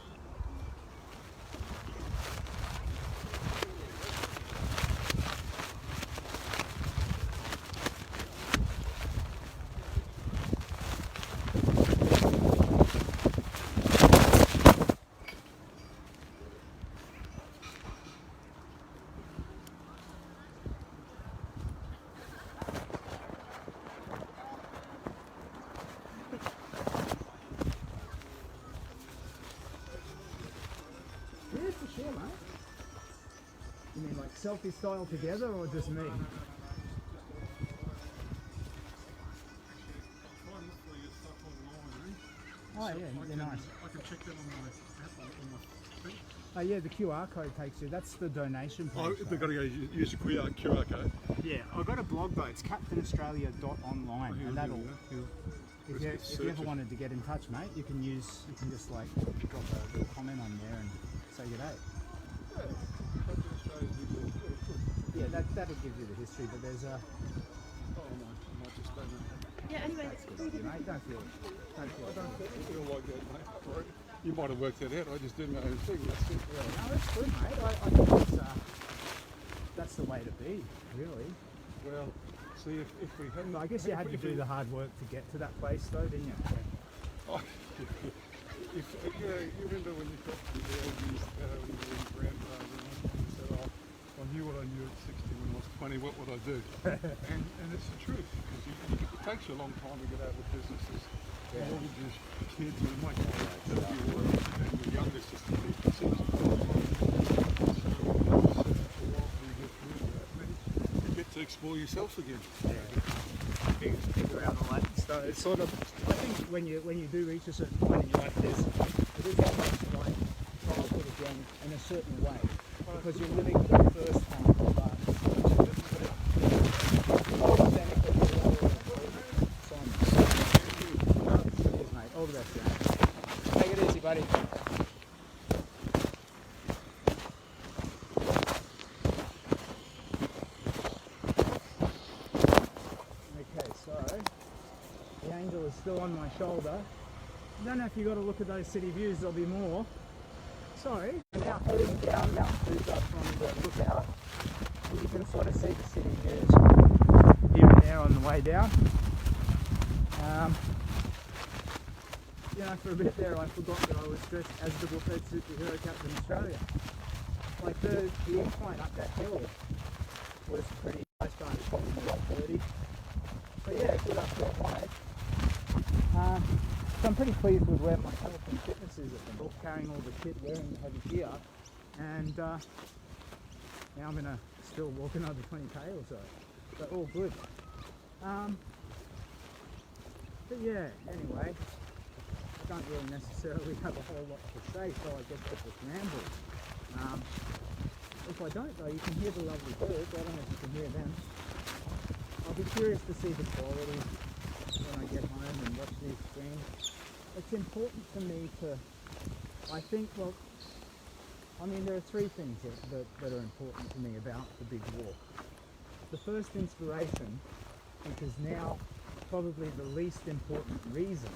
Yeah, for sure, mate. You mean like selfie style together, or just me? Oh yeah, yeah, nice. I can check that on my app, on my thing. Oh yeah, the QR code takes you. That's the donation page. Oh, they've got to go use the QR code. Yeah, I got a blog though. It's captainaustralia.online, and that'll. If you ever wanted to get in touch, mate, you can just like drop a little comment on there and say good day. Yeah, that'll give you the history, but there's a. Oh, I might just don't know. Yeah, anyway, That's good of you, mate. Don't feel Feel like that, mate. Sorry. You might have worked that out. I just did my own thing. That's it. no, it's good, mate. I think that's the way to be, really. Well, see, if we hadn't... I guess you had to do the hard work to get to that place, though, didn't you? Oh, you remember when you talked to the elders, when you were in grandfather, and you said, oh, I knew what I knew at 60 when I was 20, what would I do? and it's the truth, because it takes you a long time to get out of businesses. Mortgages, kids, and my kids, and the youngest is 56. You get to explore yourself again. Figure out all that stuff. It's sort of, I think when you do reach a certain point in your life, it is almost like childhood again in a certain way, because you're living for the first time. Cheers, mate. All the best, yeah. Take it easy, buddy. Okay, so the angel is still on my shoulder. I don't know if you got to look at those city views, there'll be more. Sorry. Now heading down Mount Coutha from the lookout. You can sort of see the city views here and there on the way down. You know, for a bit there I forgot that I was dressed as the buffet superhero Captain Australia. Like the incline up that hill was pretty nice, going to probably about 30. But yeah, good uphill way. So I'm pretty pleased with where my health and fitness is at the moment, carrying all the kit, wearing the heavy gear, and now I'm going to still walk another 20k or so. So all good. But yeah, anyway, I don't really necessarily have a whole lot to say, so I guess I'll just ramble. If I don't though, you can hear the lovely birds. I don't know if you can hear them. I'll be curious to see the quality when I get home and watch these streams. It's important for me to, I think, well, I mean there are three things that are important to me about the big walk. The first inspiration, which is now probably the least important reason,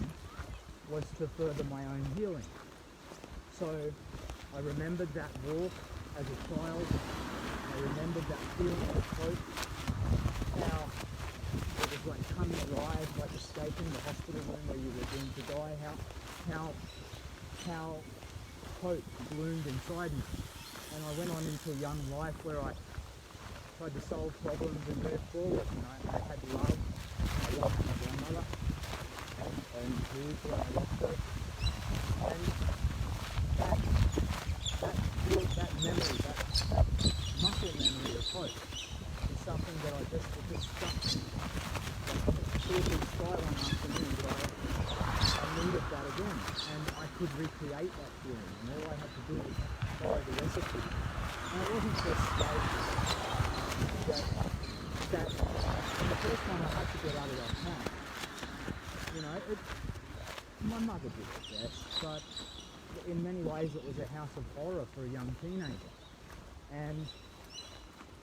was to further my own healing. So I remembered that walk as a child. I remembered that feeling of hope, how it was like coming alive, like escaping the hospital room where you were doomed to die, how hope bloomed inside me. And I went on into a young life where I tried to solve problems and move forward. You know, I had love. I loved my grandmother and Ruth when I lost her. And that memory, that muscle memory of hope is something that it just stuck to me. Sort of inspired one afternoon that I needed that again, and I could recreate that feeling, and all I had to do was follow the recipe. And it wasn't just that the first time I had to get out of that house, you know, my mother did it, yes, but in many ways it was a house of horror for a young teenager. And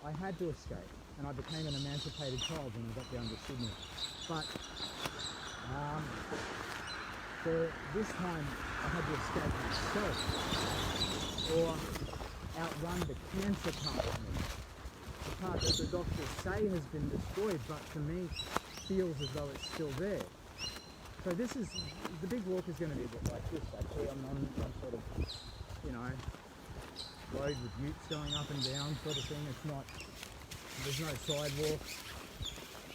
I had to escape, and I became an emancipated child when I got down to Sydney. But this time I had to escape myself, or outrun the cancer part of me. The part that the doctors say has been destroyed, but to me feels as though it's still there. So the big walk is going to be a bit like this actually. I'm on some sort of, you know, road with utes going up and down sort of thing. There's no sidewalks.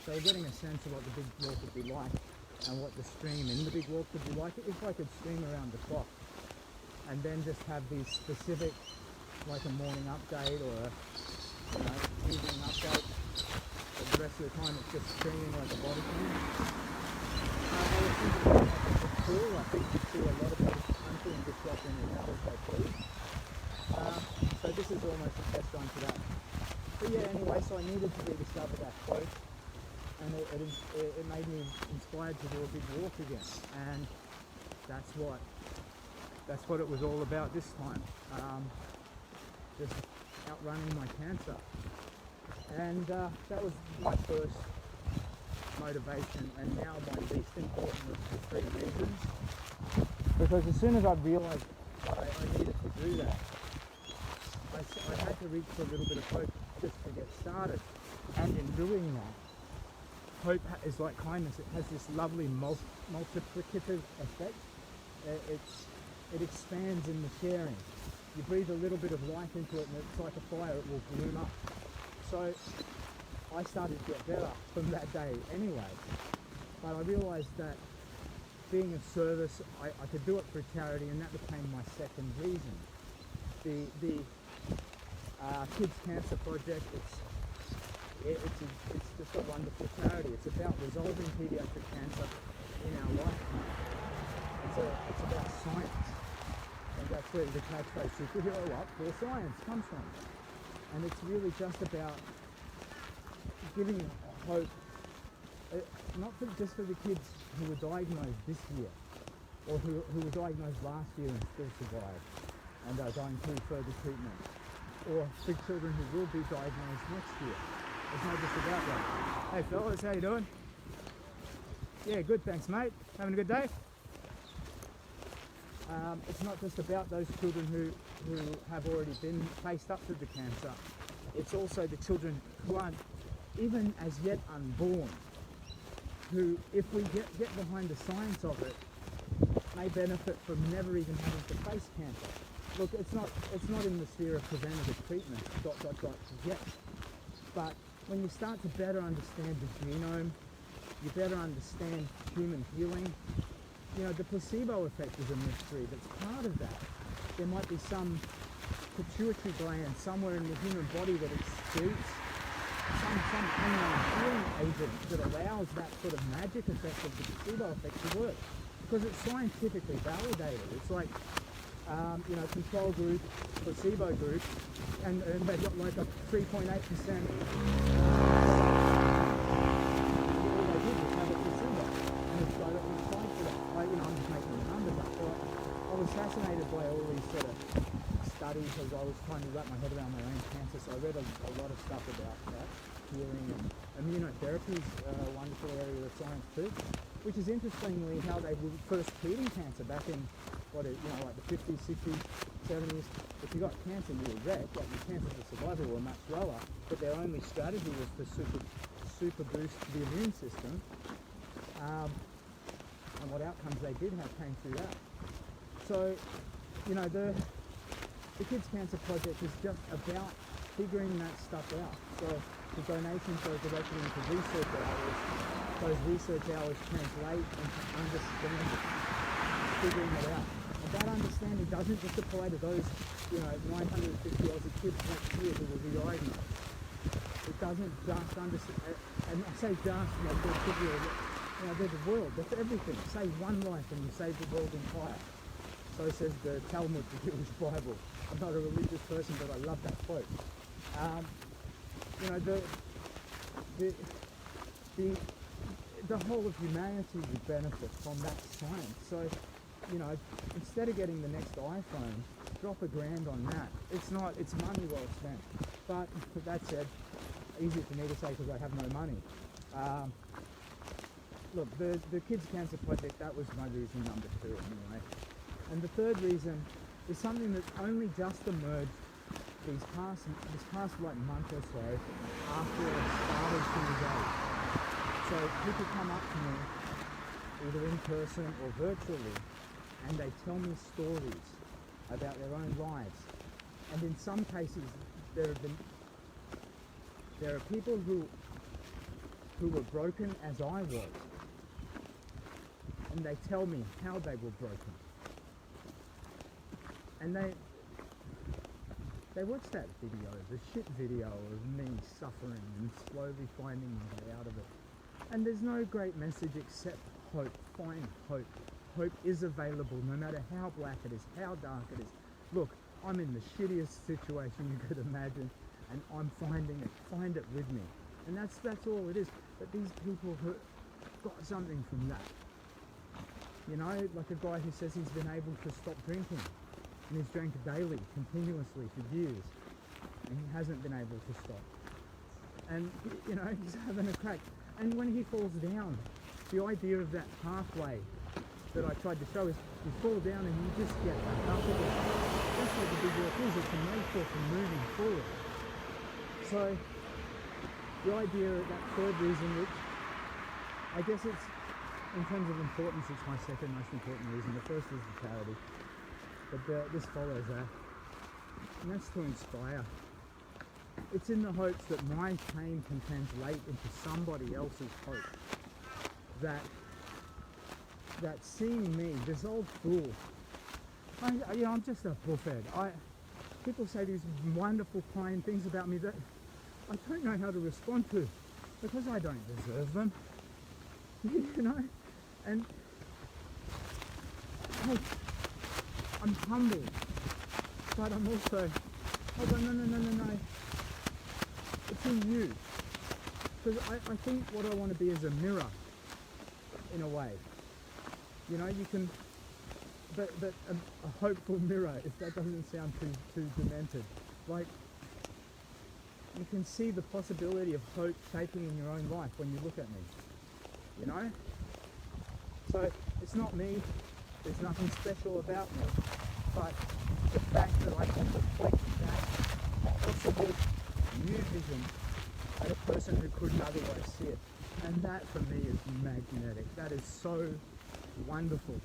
So we're getting a sense of what the big walk would be like and what the stream in the big walk would be like. If I could stream around the clock and then just have these specific, like a morning update or a evening update, but the rest of the time it's just streaming like a body cam. I was thinking about it's cool. I think you see a lot of the country and disrupting and how they please. So this is almost a test run for that. But yeah, anyway, so I needed to rediscover that quote, and it made me inspired to do a big walk again, and that's what it was all about this time. Just outrunning my cancer, and that was my first motivation, and now my least important of the three reasons. Because as soon as I realised I needed to do that, I had to reach for a little bit of hope just to get started. And in doing that, hope is like kindness. It has this lovely multiplicative effect. It expands in the sharing. You breathe a little bit of life into it and it's like a fire, it will bloom up. So I started to get better from that day anyway. But I realised that being of service, I could do it for charity, and that became my second reason. The Kids Cancer Project, it's just a wonderful charity. It's about resolving paediatric cancer in our lifetime. It's about science, and that's where the catchphrase superhero up for science comes from. And it's really just about giving hope, not just for the kids who were diagnosed this year, or who were diagnosed last year and still survived and are going through further treatment, or for children who will be diagnosed next year. It's not just about that. Hey fellas, how you doing? Yeah, good, thanks mate. Having a good day? It's not just about those children who have already been faced up to the cancer. It's also the children who aren't even as yet unborn, who, if we get behind the science of it, may benefit from never even having to face cancer. Look, it's not in the sphere of preventative treatment, yet. But when you start to better understand the genome, you better understand human healing. You know, the placebo effect is a mystery that's part of that. There might be some pituitary gland somewhere in the human body that excretes some unknown healing agent that allows that sort of magic effect of the placebo effect to work. Because it's scientifically validated. It's like, control group, placebo group, and they've got like a 3.8%. All they did was have a placebo, and it's got it fine for that. I'm just making the numbers up. So I was fascinated by all these sort of studies as I was trying to wrap my head around my own cancer. So I read a lot of stuff about that, healing, and immunotherapy is a wonderful area of science too. Which is interestingly how they were first treating cancer back in like the 50s, 60s, 70s. If you got cancer, you were wrecked. Like your chances of survival were much lower, but their only strategy was to super boost the immune system. And what outcomes they did have came through that. So, the Kids Cancer Project is just about figuring that stuff out. So the donations go directly into research hours. Those research hours translate into understanding, figuring it out. And that understanding doesn't just apply to those, 950 Aussie kids next year who will be diagnosed. It doesn't just understand, and I say just, they're the world, that's everything. Save one life and you save the world entire. So says the Talmud, the Jewish Bible. I'm not a religious person, but I love that quote. The whole of humanity would benefit from that science. So, instead of getting the next iPhone, drop $1,000 on that. It's money well spent. But that said, easy for me to say because I have no money. Look, the Kids Cancer Project, that was my reason number 2 anyway. And the third reason is something that's only just emerged this past month or so after I started to engage. So people come up to me, either in person or virtually, and they tell me stories about their own lives. And in some cases, there are people who were broken as I was, and they tell me how they were broken. And they watch that video, the shit video of me suffering and slowly finding my way out of it. And there's no great message except hope. Find hope. Hope is available no matter how black it is, how dark it is. Look, I'm in the shittiest situation you could imagine, and I'm finding it. Find it with me. And that's all it is. But these people who got something from that. Like a guy who says he's been able to stop drinking. And he's drank daily, continuously for years, and he hasn't been able to stop. And, he's having a crack. And when he falls down, the idea of that pathway that I tried to show is you fall down and you just get back up again. That's what the big walk is. It's a metaphor for moving forward. So, the idea of that third reason, which I guess it's, in terms of importance, it's my second most important reason. The first is the charity. But this follows that, and that's to inspire. It's in the hopes that my pain can translate into somebody else's hope. That seeing me, this old fool, I'm just a bullhead. People say these wonderful, kind things about me that I don't know how to respond to because I don't deserve them. And hey, I'm humbled, but I'm also, no. It's in you. Because I think what I want to be is a mirror, in a way. You can, but a hopeful mirror, if that doesn't sound too demented. Like, you can see the possibility of hope shaping in your own life when you look at me. So, it's not me. There's nothing special about me, but the fact that I can reflect that possible new vision at a person who couldn't otherwise see it. And that for me is magnetic. That is so wonderful.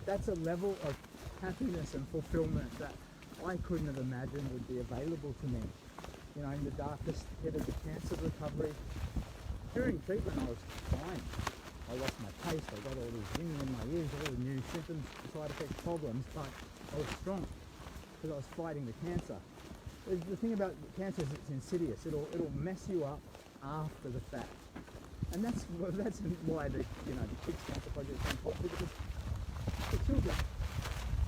That's a level of happiness and fulfillment that I couldn't have imagined would be available to me. In the darkest pit of the cancer recovery, during treatment I was fine. I lost my taste, I got all these ringing in my ears, all the new symptoms, side effects, problems, but I was strong because I was fighting the cancer. The thing about cancer is it's insidious. It'll mess you up after the fact. And that's why the Kids Cancer Project is important, because for children,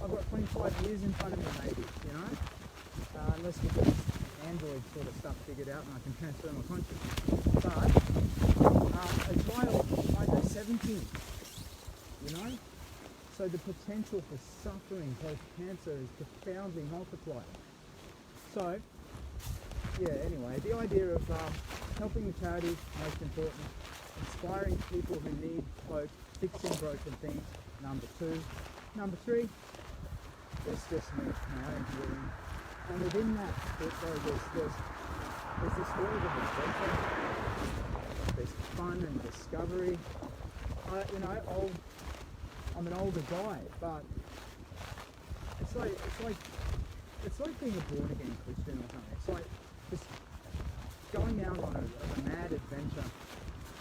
I've got 25 years in front of me maybe, unless we get Android sort of stuff figured out and I can transfer my consciousness. But a child might go 17, So the potential for suffering post-cancer is profoundly multiplied. So, anyway, the idea of helping the charity, most important, inspiring people who need hope, fixing broken things, number 2. Number 3, it's just me, my own healing. And within that, there's this world of adventure, there's fun and discovery. I'm an older guy, but it's like being a born again Christian or something. It's like this going out on a mad adventure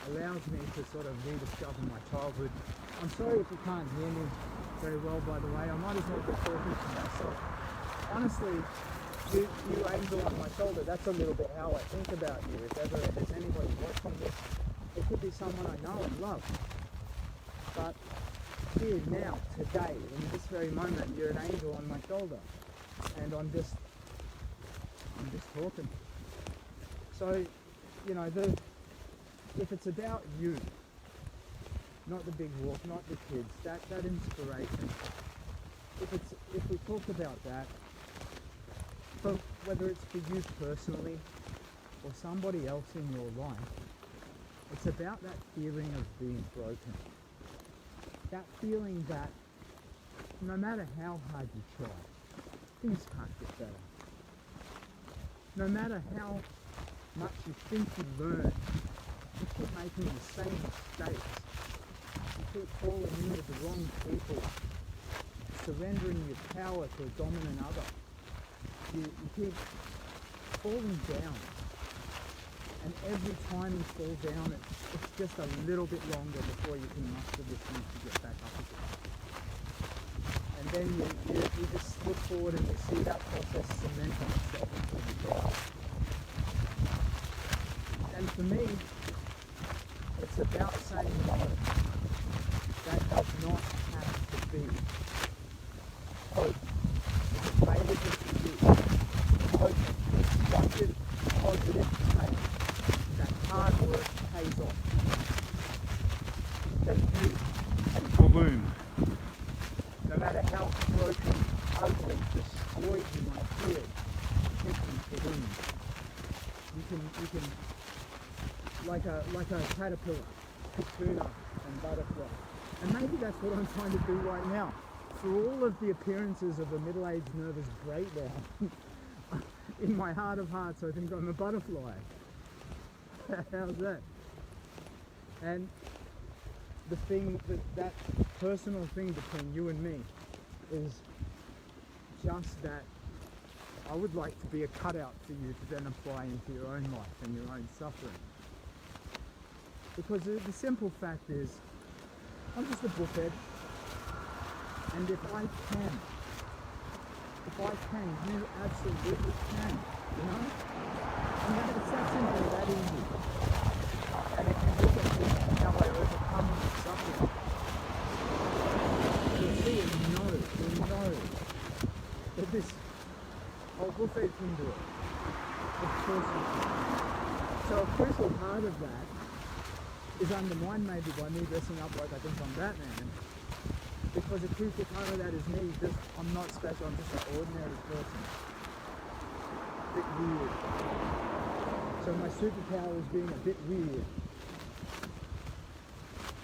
allows me to sort of rediscover my childhood. I'm sorry if you can't hear me very well, by the way. I might as well be talking to myself. Honestly, you angel on my shoulder, that's a little bit how I think about you. If ever there's anybody watching this, it could be someone I know and love. But here, now, today, in this very moment, you're an angel on my shoulder. And I'm just talking. So, you know, if it's about you, not the big walk, not the kids, that inspiration, if we talk about that, for whether it's for you personally or somebody else in your life, it's about that feeling of being broken. That feeling that no matter how hard you try, things can't get better. No matter how much you think you learn, you keep making the same mistakes. You keep falling in with the wrong people, surrendering your power to a dominant other. You keep falling down. And every time you fall down, it's just a little bit longer before you can muster the strength to get back up again. And then you just look forward and you see that process cement on itself until you die. And for me, it's about saying no. That does not have to be. Hope is available to you. Hope is constructive, positive change. That hard work pays off. That you bloom. No matter how broken, ugly, destroyed you might feel, you can bloom. You can like a caterpillar, Coutha and butterfly. And maybe that's what I'm trying to do right now. For all of the appearances of a middle-aged nervous breakdown, in my heart of hearts I think I'm a butterfly. How's that? And the thing, that personal thing between you and me is just that I would like to be a cutout for you to then apply into your own life and your own suffering. Because the simple fact is, I'm just a bullhead, and if I can, you absolutely can, you know? And it's that simple, that easy. And if you look at me, how I overcome suffering, you'll see and know that this whole bullhead can do it. Of course you can. So a crucial part of that is undermined maybe by me dressing up like I think I'm Batman. Because a crucial part of that is me, I'm not special, I'm just an ordinary person. A bit weird. So my superpower is being a bit weird.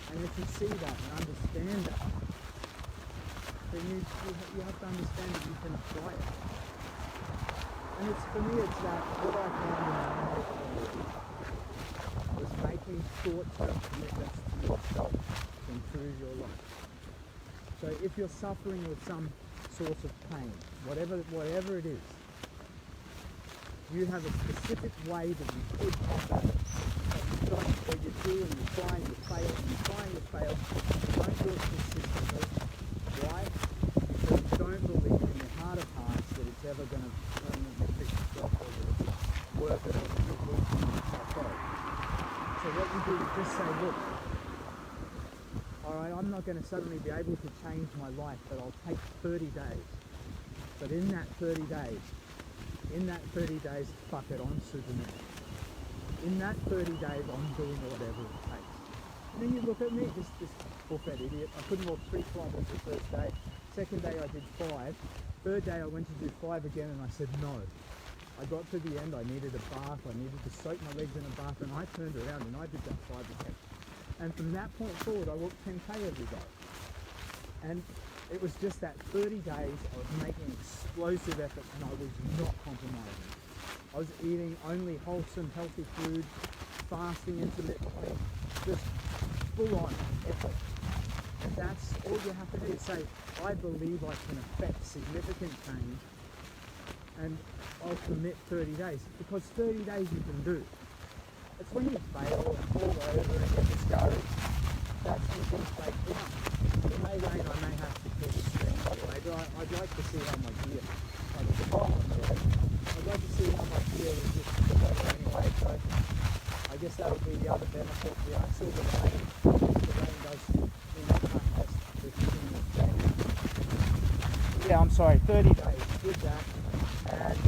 And if you see that and understand that, then you have to understand that you can apply it. And for me it's that, what I found in my was making short-term commitments to yourself to improve your life. So if you're suffering with some source of pain, whatever it is, you have a specific way that you could combat it. Or you do and you try and you fail and you try and you fail. You don't do it consistently. Why? Because you don't believe in your heart of hearts that it's ever going to permanently fix itself or that it's worth it or that you're working on it. So what you do is just say, look, alright, I'm not going to suddenly be able to change my life, but I'll take 30 days. But in that 30 days, fuck it, I'm Superman. In that 30 days, I'm doing whatever it takes. And then you look at me, this bullfed idiot. I couldn't walk 3 kilometers the first day. Second day I did 5. Third day I went to do 5 again and I said no. I got to the end, I needed a bath, I needed to soak my legs in a bath, and I turned around and I did that 5 again. And from that point forward, I walked 10k every day. And it was just that 30 days I was making explosive effort and I was not compromising. I was eating only wholesome, healthy food, fasting intermittently, just full-on effort. And that's all you have to do. Say, I believe I can affect significant change and I'll commit 30 days, because 30 days you can do. It's when you fail and fall over and get discouraged, that's when things break down. It may rain, I may have to keep string anyway, but I'd like to see how my gear, I'd like to see how my gear resists the weather anyway, so I guess that would be the other benefit. We are still the rain. The rain does mean I can't test the continuous training. Yeah, I'm sorry, 30 days, did that, and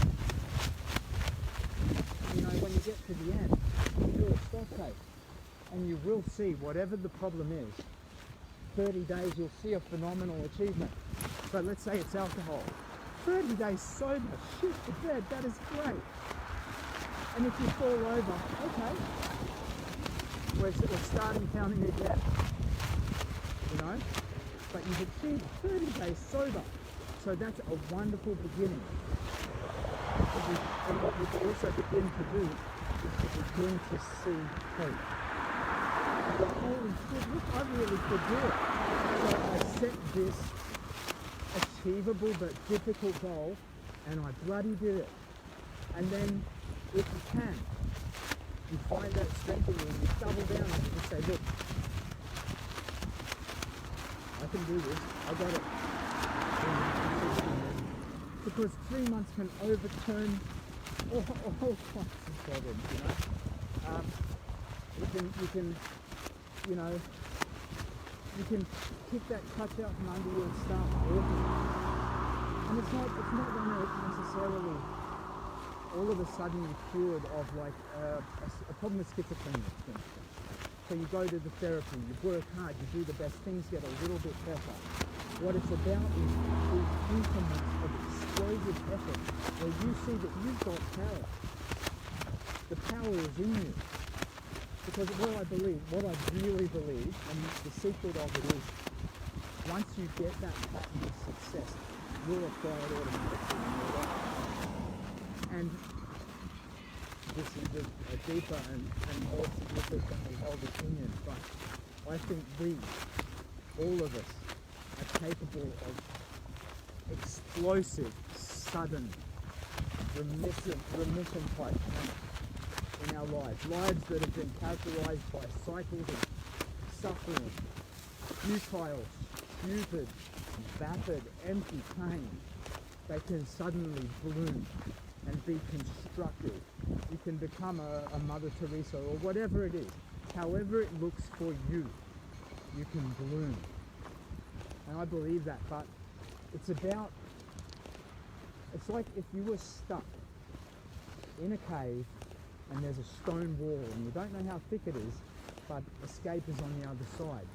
you know, when you get to the end, you do a stock take, and you will see whatever the problem is. 30 days, you'll see a phenomenal achievement. So let's say it's alcohol. 30 days sober, shit the bed, that is great. And if you fall over, okay, we're starting counting again, you know? But you've achieved 30 days sober, so that's a wonderful beginning. And what we also begin to do is to begin to see hope. Holy shit, look, I really could do it. So I set this achievable but difficult goal, and I bloody did it. And then, if you can, you find that strength in you and you double down on it and say, look, I can do this, I got it. Because 3 months can overturn all kinds of problems, you know. You can kick that clutch out from under you and start walking. And it's not going to necessarily all of a sudden be cured of like a problem with schizophrenia, for instance. So you go to the therapy, you work hard, you do the best, things get a little bit better. What it's about is these increments of explosive effort where you see that you've got power. The power is in you. Because what I really believe, and the secret of it is, once you get that pattern of success, you'll apply it automatically in your life. And this is a deeper and more significantly held opinion, but I think all of us, are capable of explosive, sudden, remission type change in our lives that have been characterized by cycles of suffering, futile, stupid, vapid, empty pain. They can suddenly bloom and be constructive. You can become a Mother Teresa or whatever it is. However it looks for you, you can bloom. And I believe that, but it's like if you were stuck in a cave and there's a stone wall and you don't know how thick it is, but escape is on the other side.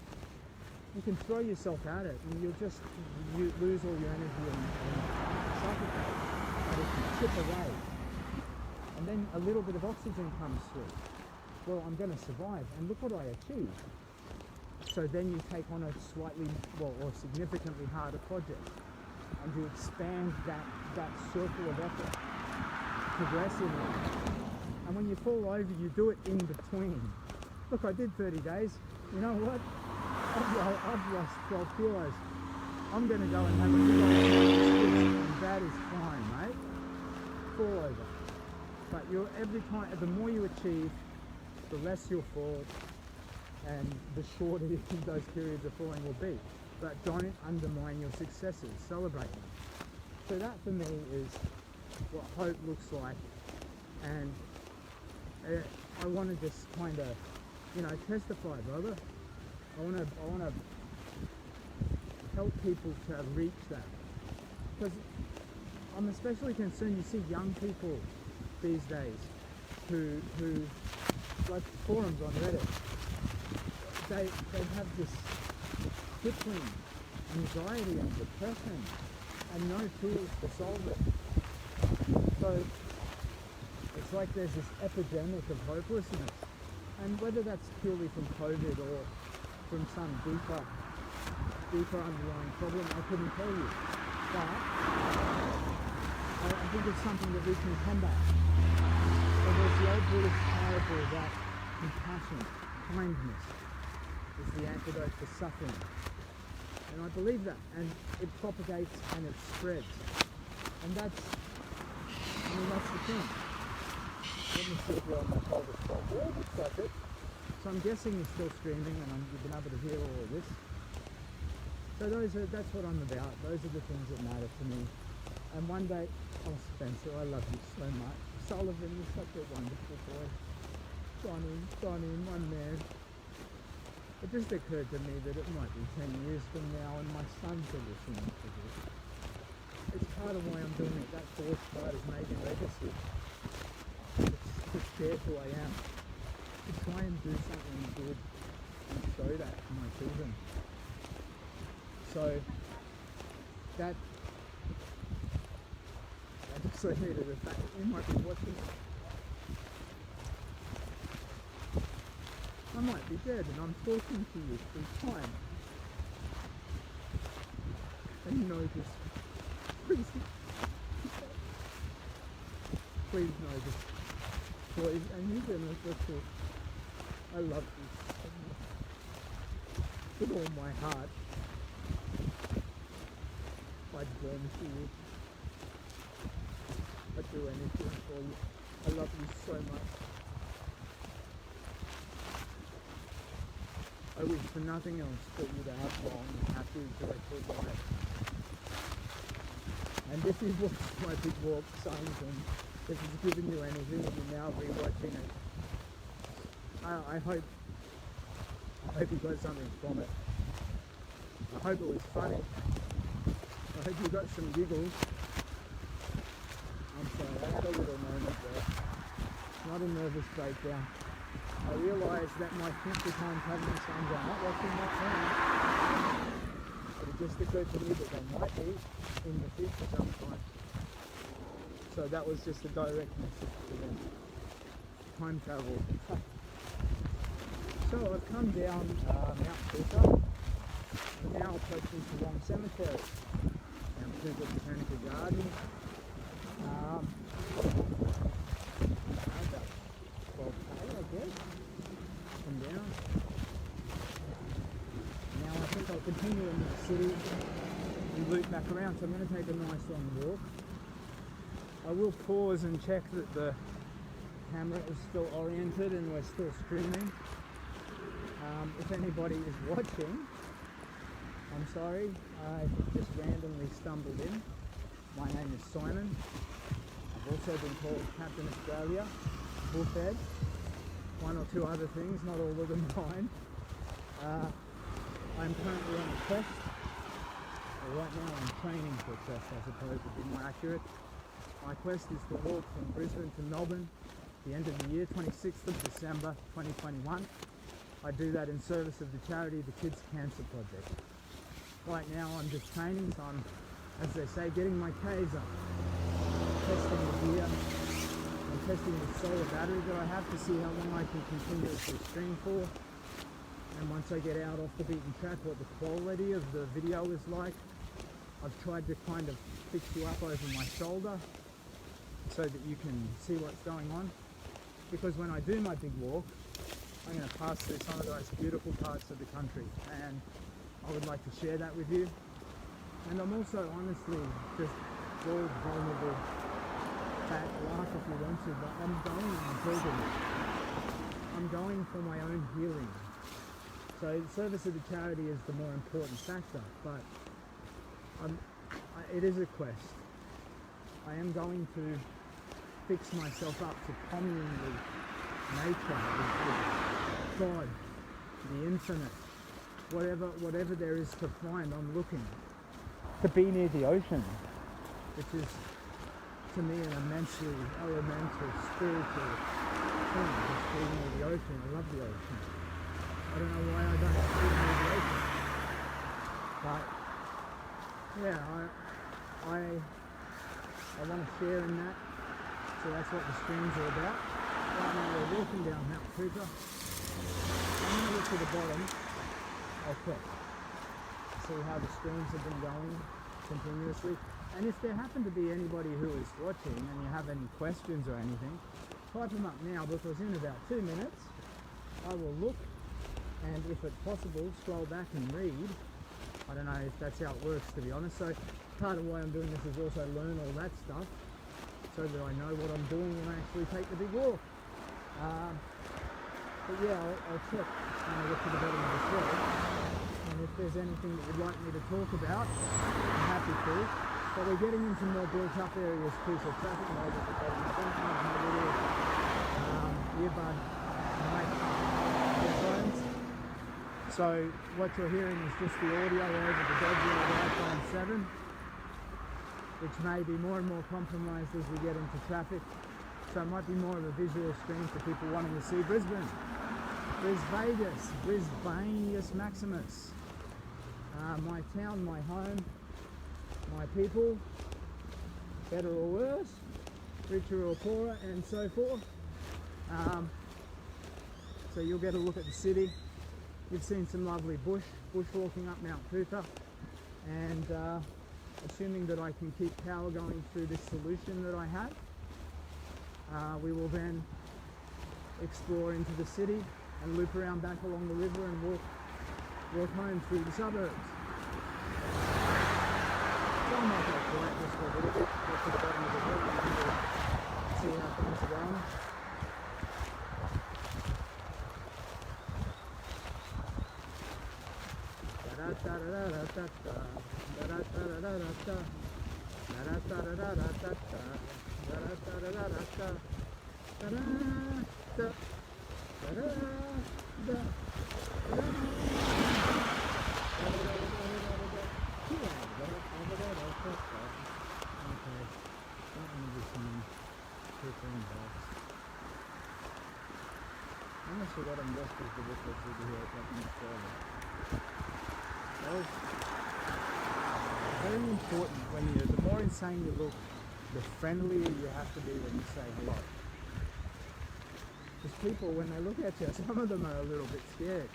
You can throw yourself at it and you lose all your energy and suffocate. But if you chip away and then a little bit of oxygen comes through, well, I'm going to survive, and look what I achieved. So then you take on a slightly, or significantly harder project, and you expand that circle of effort progressively. And when you fall over, you do it in between. Look, I did 30 days. You know what? I've lost 12 kilos. I'm going to go and have a big old and that is fine, mate. Fall over. But every time, the more you achieve, the less you'll fall, and the shorter those periods of falling will be. But don't undermine your successes, celebrate them. So that for me is what hope looks like, and I want to just kind of, testify, brother. I want to help people to reach that, because I'm especially concerned. You see young people these days who like forums on Reddit, they have this crippling anxiety and depression and no tools to solve it. So it's like there's this epidemic of hopelessness, and whether that's purely from COVID or from some deeper underlying problem, I couldn't tell you. But I think it's something that we can combat. So there's the old Buddhist parable that compassion, kindness, is the antidote for suffering. And I believe that, and it propagates and it spreads. And that's mean, that's the thing. Let me see if you're on my shoulder spot. Yeah, looks like it. So I'm guessing you're still streaming and you've been able to hear all of this. So that's what I'm about. Those are the things that matter to me. And one day, oh Spencer, I love you so much. Sullivan, you're such a wonderful boy. Donnie, my man. It just occurred to me that it might be 10 years from now and my sons are listening to this. It's part of why I'm doing it. That fourth part is maybe legacy. It's to share who I am. To try and do something good and show that to my children. So that I just needed the fact that you might be watching. I might be dead and I'm talking to you through time. And you know this. Please know this. Please, and you're gonna listen. I love you so much. With all my heart. I'd burn for you. I'd do anything for you. I love you so much. I wish for nothing else but you to have long and happy, joyful life. And if you've watched my Big Walk songs and if it's given you anything and you're now rewatching it, I hope you got something from it. I hope it was funny. I hope you got some giggles. I'm sorry, I had a little moment there. Not a nervous breakdown. I realised that my future time travelling sons are not watching my phone. But it just occurred to me that they might be in the future sometime. So that was just a direct message to them. Time travel. So I've come down Mount Coutha. We're now approaching Toowong Cemetery. Mount Coutha Botanical Garden. About 12K, I guess. Come down. Now I think I'll continue in the city and loop back around. So I'm going to take a nice long walk. I will pause and check that the camera is still oriented and we're still streaming. If anybody is watching, I'm sorry, I just randomly stumbled in. My name is Simon. I've also been called Captain Australia, Bullfed, one or two other things, not all of them mine. I'm currently on a quest. Right now I'm training for a quest, I suppose would be more accurate. My quest is to walk from Brisbane to Melbourne at the end of the year, 26th of December 2021. I do that in service of the charity, the Kids Cancer Project. Right now I'm just training, so I'm, as they say, getting my K's up. Testing the gear. I'm testing the solar battery that I have to see how long I can continuously stream for. And once I get out off the beaten track, what the quality of the video is like. I've tried to kind of fix you up over my shoulder so that you can see what's going on. Because when I do my big walk, I'm going to pass through some of those beautiful parts of the country, and I would like to share that with you. And I'm also honestly just bold, vulnerable, fat, laugh if you want to, but I'm going on pilgrimage. I'm going for my own healing. So the service of the charity is the more important factor, but it is a quest. I am going to fix myself up to commune with nature, with God, the infinite, whatever there is to find. I'm looking to be near the ocean, which is to me an immensely elemental, spiritual thing, just being near the ocean. I love the ocean. I don't know why I don't have to be near the ocean, but yeah, I want to share in that, so that's what the streams are about. Right now we're walking down Mount Coutha. I'm going to look to the bottom. I'll click. See how the streams have been going continuously. And if there happen to be anybody who is watching and you have any questions or anything, type them up now, because in about 2 minutes I will look and if it's possible scroll back and read. I don't know if that's how it works, to be honest. So part of why I'm doing this is also learn all that stuff so that I know what I'm doing when I actually take the big walk. But yeah, I'll check when I get to the bottom of the shed, and if there's anything that you'd like me to talk about, I'm happy to. But we're getting into more built up areas too, so traffic noise at the bottom. Sometimes my little earbud mic headphones. So what you're hearing is just the audio over the dodgy old iPhone 7, which may be more and more compromised as we get into traffic. So it might be more of a visual stream for people wanting to see Brisbane. Vegas, Brisbaneus Maximus. My town, my home, my people, better or worse, richer or poorer, and so forth. So you'll get a look at the city. You've seen some lovely bushwalking up Mount Coutha, and assuming that I can keep power going through this solution that I have, we will then explore into the city and loop around back along the river and walk home through the suburbs. So I might go quiet just for a little bit, get to the bottom of the hill and see how things are going. Unless we got investors to look at over here at Australia. Very important when the more insane you look, the friendlier you have to be when you say hello. Because people, when they look at you, some of them are a little bit scared.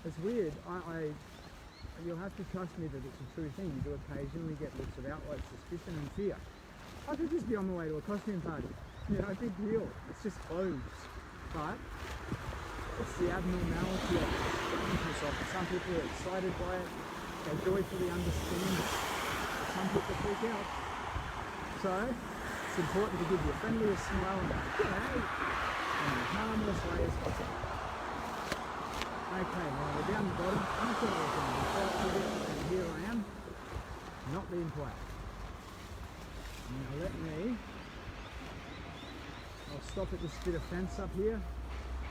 It's weird. You'll have to trust me that it's a true thing. You do occasionally get looks of outright suspicion and fear. I could just be on the way to a costume party. You know, big deal. It's just clothes. But it's the abnormality of it. Some people are excited by it. They joyfully understand it. Some people freak out. So it's important to give you a friendliest smile and g'day in a harmless way as possible. Okay, now we're down the bottom. I thought I was going to be quiet a bit, and here I am, not being quiet. Now I'll stop at this bit of fence up here.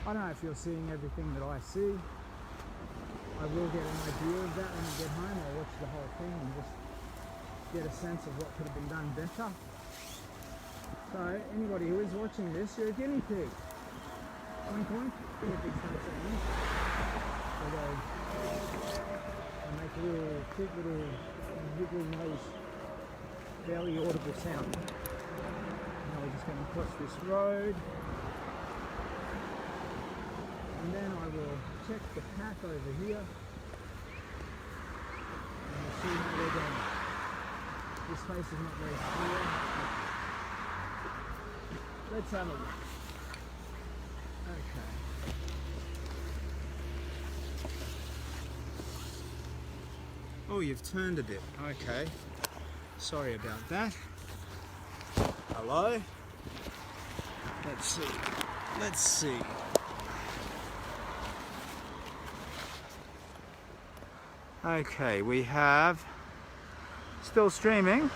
I don't know if you're seeing everything that I see. I will get an idea of that when I get home. I'll watch the whole thing and just get a sense of what could have been done better. So anybody who is watching this, you're a guinea pig. Point. Guinea pigs don't say anything. Although they make a little cute little wiggly nose, barely audible sound. Now we're just going to cross this road. And then I will check the path over here. And we'll see how we're going. This place is not very clear. Let's have a look. Okay. Oh, you've turned a bit. Okay. Sorry about that. Hello? Let's see. Okay, we have still streaming.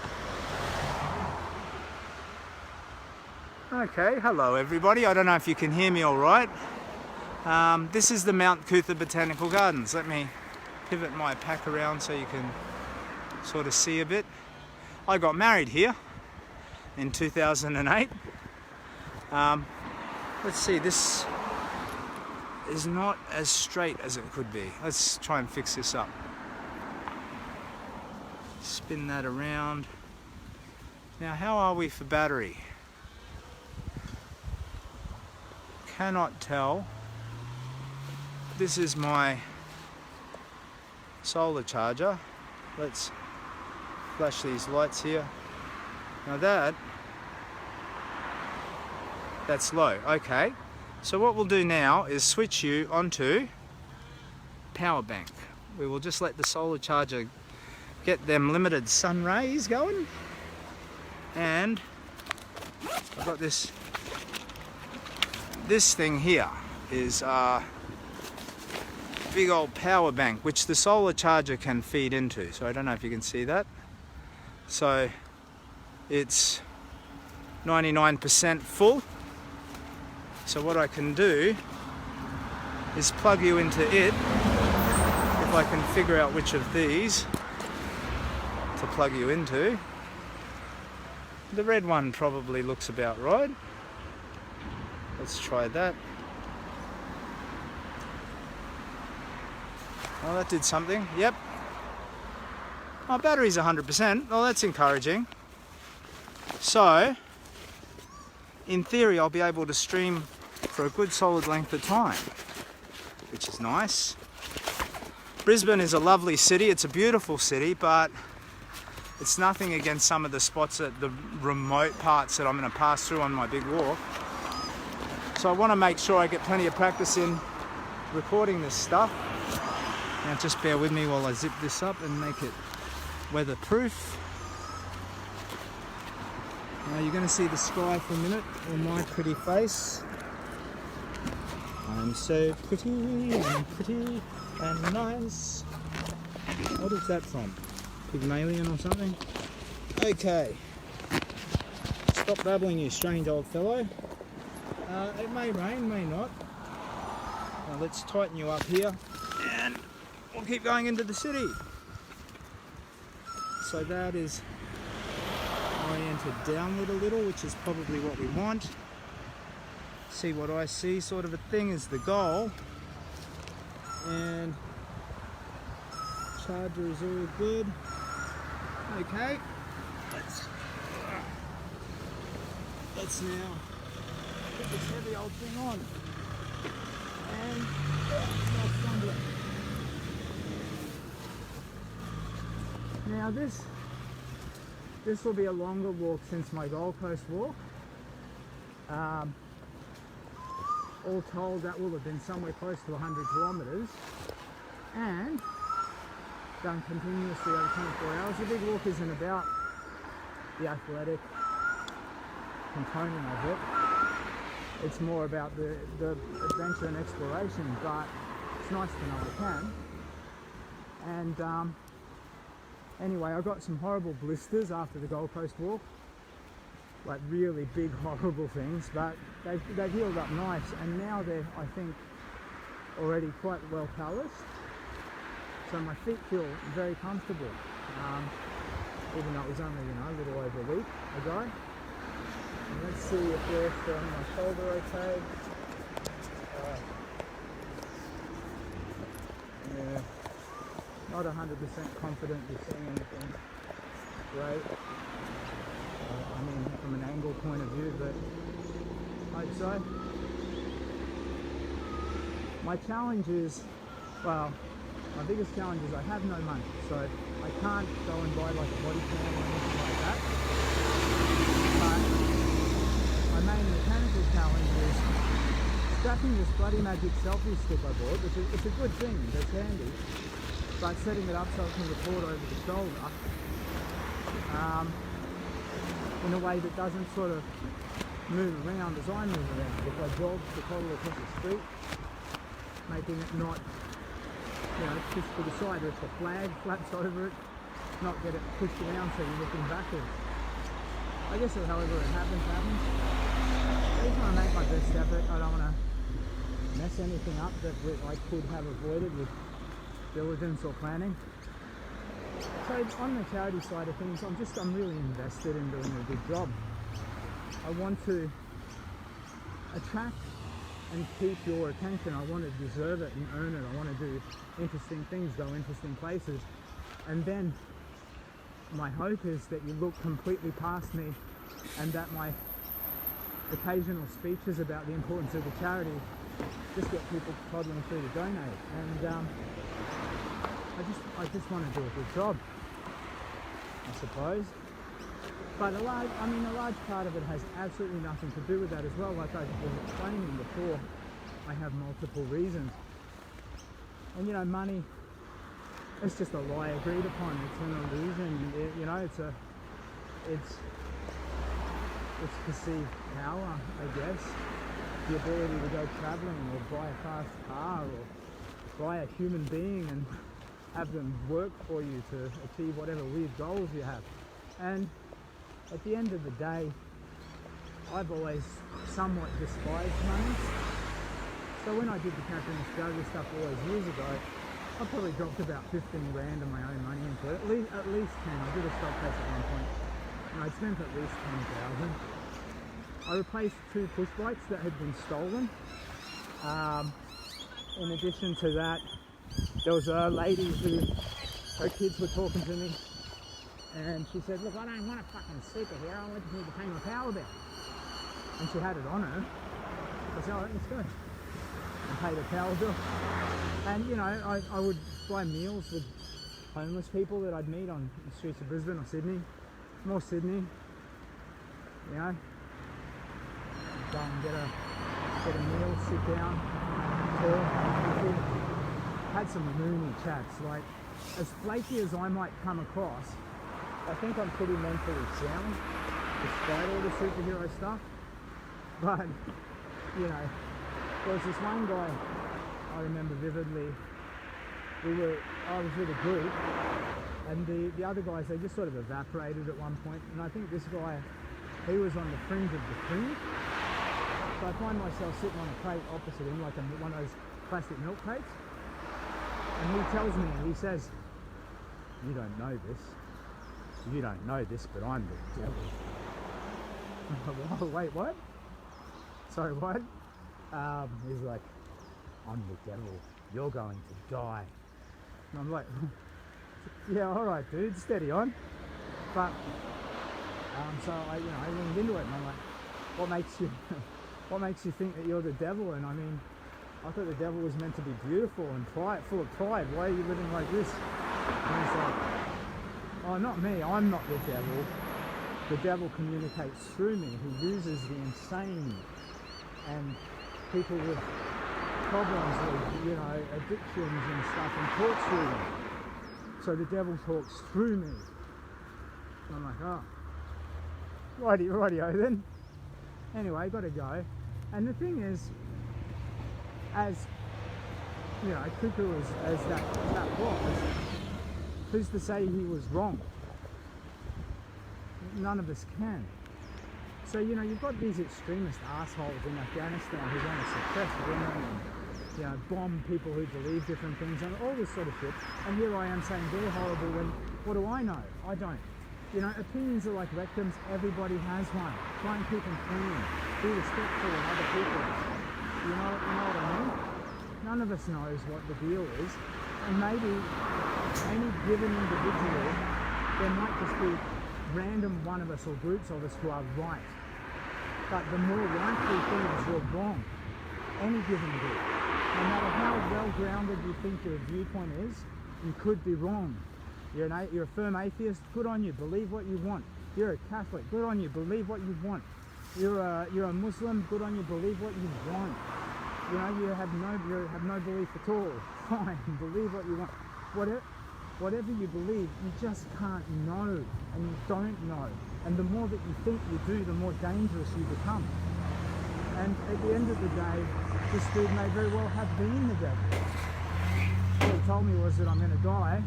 Okay, hello everybody. I don't know if you can hear me all right. This is the Mount Coutha Botanical Gardens. Let me pivot my pack around so you can sort of see a bit. I got married here in 2008. Let's see, this is not as straight as it could be. Let's try and fix this up. Spin that around. Now, how are we for battery? Cannot tell. This is my solar charger. Let's flash these lights here. Now that's low. Okay, so what we'll do now is switch you onto power bank. We will just let the solar charger get them limited sun rays going, and I've got this thing here is a big old power bank which the solar charger can feed into. So I don't know if you can see that. So it's 99% full. So what I can do is plug you into it, if I can figure out which of these to plug you into. The red one probably looks about right. Let's try that. Oh, that did something. Yep. Oh, battery's 100%. Oh, that's encouraging. So, in theory, I'll be able to stream for a good solid length of time, which is nice. Brisbane is a lovely city. It's a beautiful city, but it's nothing against some of the spots at the remote parts that I'm going to pass through on my big walk. So I want to make sure I get plenty of practice in recording this stuff. Now just bear with me while I zip this up and make it weatherproof. Now you're going to see the sky for a minute on my pretty face. I'm so pretty and nice. What is that from? Pygmalion or something? Okay. Stop babbling, you strange old fellow. It may rain, may not. Now let's tighten you up here and we'll keep going into the city. So that is oriented downward a little, which is probably what we want. See what I see sort of a thing is the goal. And charger is all good. Okay, let's now put this heavy old thing on. And stop stumbling. Now this will be a longer walk since my Gold Coast walk. All told, that will have been somewhere close to 100 kilometres and done continuously over 24 hours. The big walk isn't about the athletic component of it. It's more about the adventure and exploration, but it's nice to know I can. And anyway, I got some horrible blisters after the Gold Coast walk, like really big horrible things, but they've healed up nice, and now they're, I think, already quite well calloused, so my feet feel very comfortable, even though it was only, you know, a little over a week ago. And let's see if they're from my shoulder okay. Yeah, not 100% confident you're seeing anything great. I mean, from an angle point of view, but hope so. My challenge is, well, my biggest challenge is I have no money, so I can't go and buy like a body cam or anything like that. But my main mechanical challenge is strapping this bloody magic selfie stick I bought, which is it's a good thing, it's handy, but setting it up so it can record over the shoulder in a way that doesn't sort of move around as I move around. If I jog to toddle across the street, making it not, you know, pushed to the side, or if the flag flaps over it, not get it pushed around so you're looking backwards. I guess however it happens. I just want to make my best effort. I don't want to mess anything up that I could have avoided with diligence or planning. So on the charity side of things, I'm really invested in doing a good job. I want to attract and keep your attention. I want to deserve it and earn it. I want to do interesting things, go interesting places. And then my hope is that you look completely past me and that my occasional speeches about the importance of the charity just get people toddling through to donate. And I just want to do a good job, I suppose. But a large part of it has absolutely nothing to do with that as well. Like I was explaining before, I have multiple reasons. And you know, money, it's just a lie agreed upon. It's an illusion. You know, it's perceived power, I guess. The ability to go travelling or buy a fast car or buy a human being and have them work for you to achieve whatever weird goals you have. And at the end of the day, I've always somewhat despised money. So when I did the Captain Australia stuff all those years ago, I probably dropped about 15 grand of my own money into it, at least 10. I did a stock place at one point, and I'd spent at least 10,000. I replaced 2 push bikes that had been stolen. In addition to that, there was a lady who, her kids were talking to me, and she said, look, I don't want a fucking superhero, I just need to pay my power bill. And she had it on her. I said, alright, let's go. And pay the power bill. And you know, I would buy meals with homeless people that I'd meet on the streets of Brisbane or Sydney. More Sydney. You know. Go and get a meal, sit down, talk. Had some moony chats. Like, as flaky as I might come across, I think I'm pretty mentally sound, despite all the superhero stuff. But, you know, there was this one guy I remember vividly. I was with a group, and the other guys, they just sort of evaporated at one point. And I think this guy, he was on the fringe of the fringe. So I find myself sitting on a crate opposite him, like one of those plastic milk crates. And he tells me, he says, you don't know this, but I'm the devil. Wait, what? Sorry, what? He's like, I'm the devil, you're going to die. And I'm like, yeah, alright dude, steady on. But, so I leaned into it and I'm like, what makes you think that you're the devil? And I mean, I thought the devil was meant to be beautiful and full of pride. Why are you living like this? And he's like, oh, not me, I'm not the devil. The devil communicates through me. He uses the insane and people with problems with, you know, addictions and stuff and talks through them. So the devil talks through me. And I'm like, oh, rightio then. Anyway, gotta go. And the thing is, as you know, Coutha as that was, who's to say he was wrong? None of us can. So, you know, you've got these extremist assholes in Afghanistan who want to suppress women and, you know, bomb people who believe different things and all this sort of shit. And here I am saying they're horrible when, what do I know? I don't. You know, opinions are like rectums, everybody has one. Try and keep them clean. Be respectful of other people. You know what I mean? None of us knows what the deal is. And maybe any given individual, there might just be random one of us or groups of us who are right. But the more likely thing is you're wrong. Any given group. No matter how well-grounded you think your viewpoint is, you could be wrong. You're a firm atheist, good on you, believe what you want. You're a Catholic, good on you, believe what you want. You're a Muslim, good on you, believe what you want. You know, you have no belief at all. Fine, believe what you want. Whatever you believe, you just can't know, and you don't know. And the more that you think you do, the more dangerous you become. And at the end of the day, this dude may very well have been the devil. All he told me was that I'm going to die.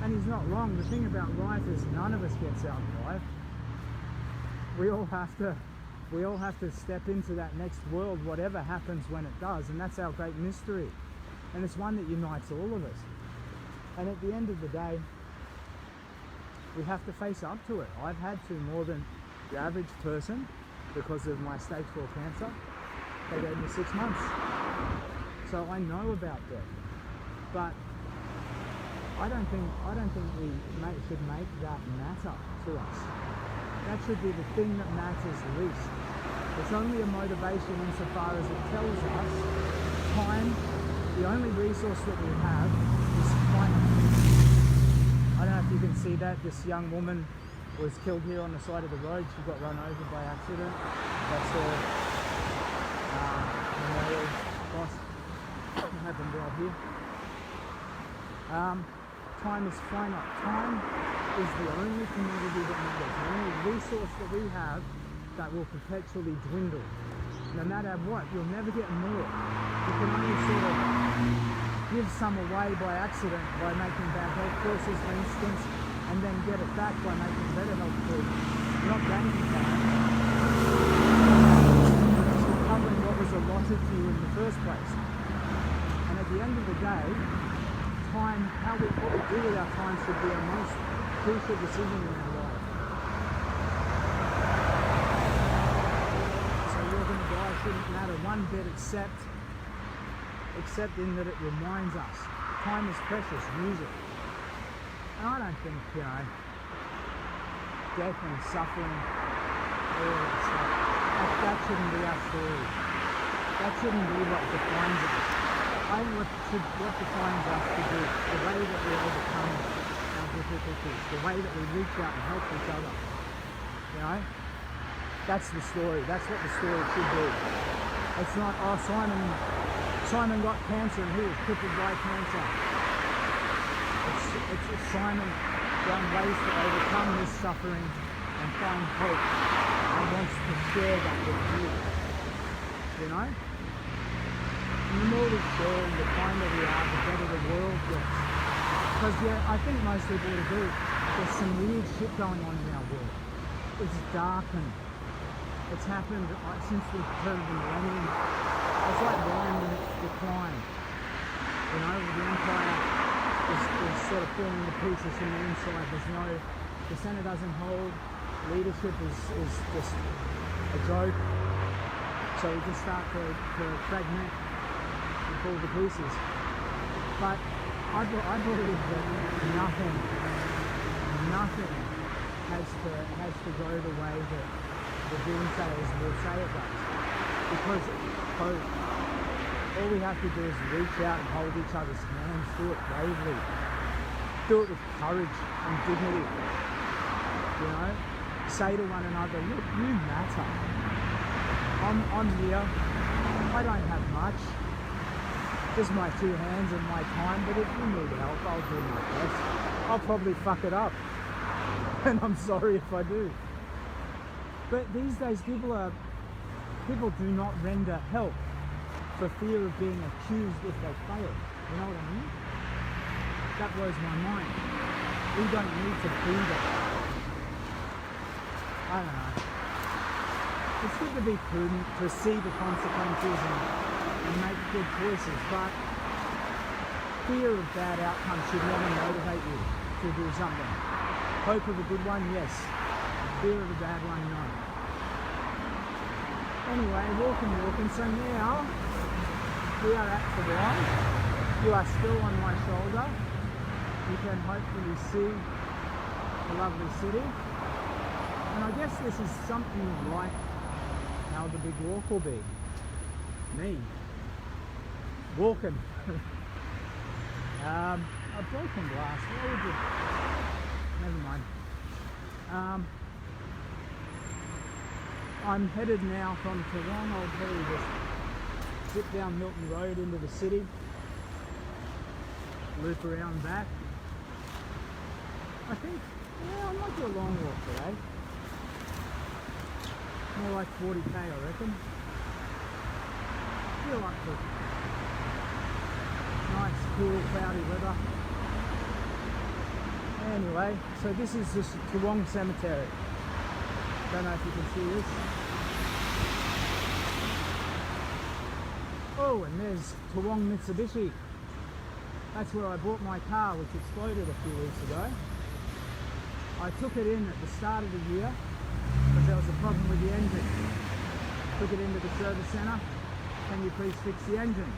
And he's not wrong. The thing about life is none of us gets out alive. We all have to step into that next world, whatever happens when it does, and that's our great mystery. And it's one that unites all of us. And at the end of the day, we have to face up to it. I've had to more than the average person because of my stage 4 cancer. They gave me 6 months. So I know about death. But I don't think we should make that matter to us. That should be the thing that matters least. It's only a motivation insofar as it tells us time, the only resource that we have is finite. I don't know if you can see that. This young woman was killed here on the side of the road. She got run over by accident. That's her memorial cross. It happened right here. Time is finite. Time is the only commodity that matters. The only resource that we have that will perpetually dwindle. No matter what, you'll never get more. You can only sort of give some away by accident by making bad health choices, for instance, and then get it back by making better health choices. You're not gaining that. You're just recovering what was allotted to you in the first place. And at the end of the day, time, what we do with our time should be our most crucial decision in our life. So you're going to die shouldn't matter one bit except in that it reminds us. Time is precious, use it. And I don't think, death and suffering, all that stuff, that shouldn't be our story. That shouldn't be what defines us. I think what defines us is the way that we overcome our difficulties, the way that we reach out and help each other. You know? That's the story. That's what the story should be. It's not, oh, Simon got cancer and he was crippled by cancer. It's Simon found ways to overcome this suffering and find hope and wants to share that with you. You know? And the more we share and the kinder we are, the better the world gets. Because I think most people would agree, there's some weird shit going on in our world. It's darkened. It's happened since the turn of the millennium. It's like Rome in its decline. You know, the empire is sort of falling to pieces from the inside. The centre doesn't hold. Leadership is just a joke. So we just start to fragment and fall to pieces. But I believe that nothing has to go the way that the doomsayers will say it does. Because hope. All we have to do is reach out and hold each other's hands, do it bravely. Do it with courage and dignity. You know? Say to one another, look, you matter. I'm here. I don't have much. Just my 2 hands and my time, but if you need help, I'll do my best. I'll probably fuck it up. And I'm sorry if I do. But these days people do not render help for fear of being accused if they fail. You know what I mean? That blows my mind. We don't need to be that. I don't know. It's good to be prudent, to see the consequences and make good choices, but fear of bad outcomes should never motivate you to do something. Hope of a good one, yes. Fear of a bad one, no. Anyway, walking. So now we are at Brisbane. You are still on my shoulder. You can hopefully see the lovely city. And I guess this is something like how the big walk will be. Me walking. A broken glass. What would you? Never mind. I'm headed now from Toowong. I'll probably just zip down Milton Road into the city, loop around back. I think, yeah, I might do a long walk today. More like 40k, I reckon. Feel up to nice, cool, cloudy weather. Anyway, so this is just Toowong Cemetery. Don't know if you can see this. Oh, and there's Toowong Mitsubishi. That's where I bought my car, which exploded a few weeks ago. I took it in at the start of the year because there was a problem with the engine. Took it into the service centre. Can you please fix the engine?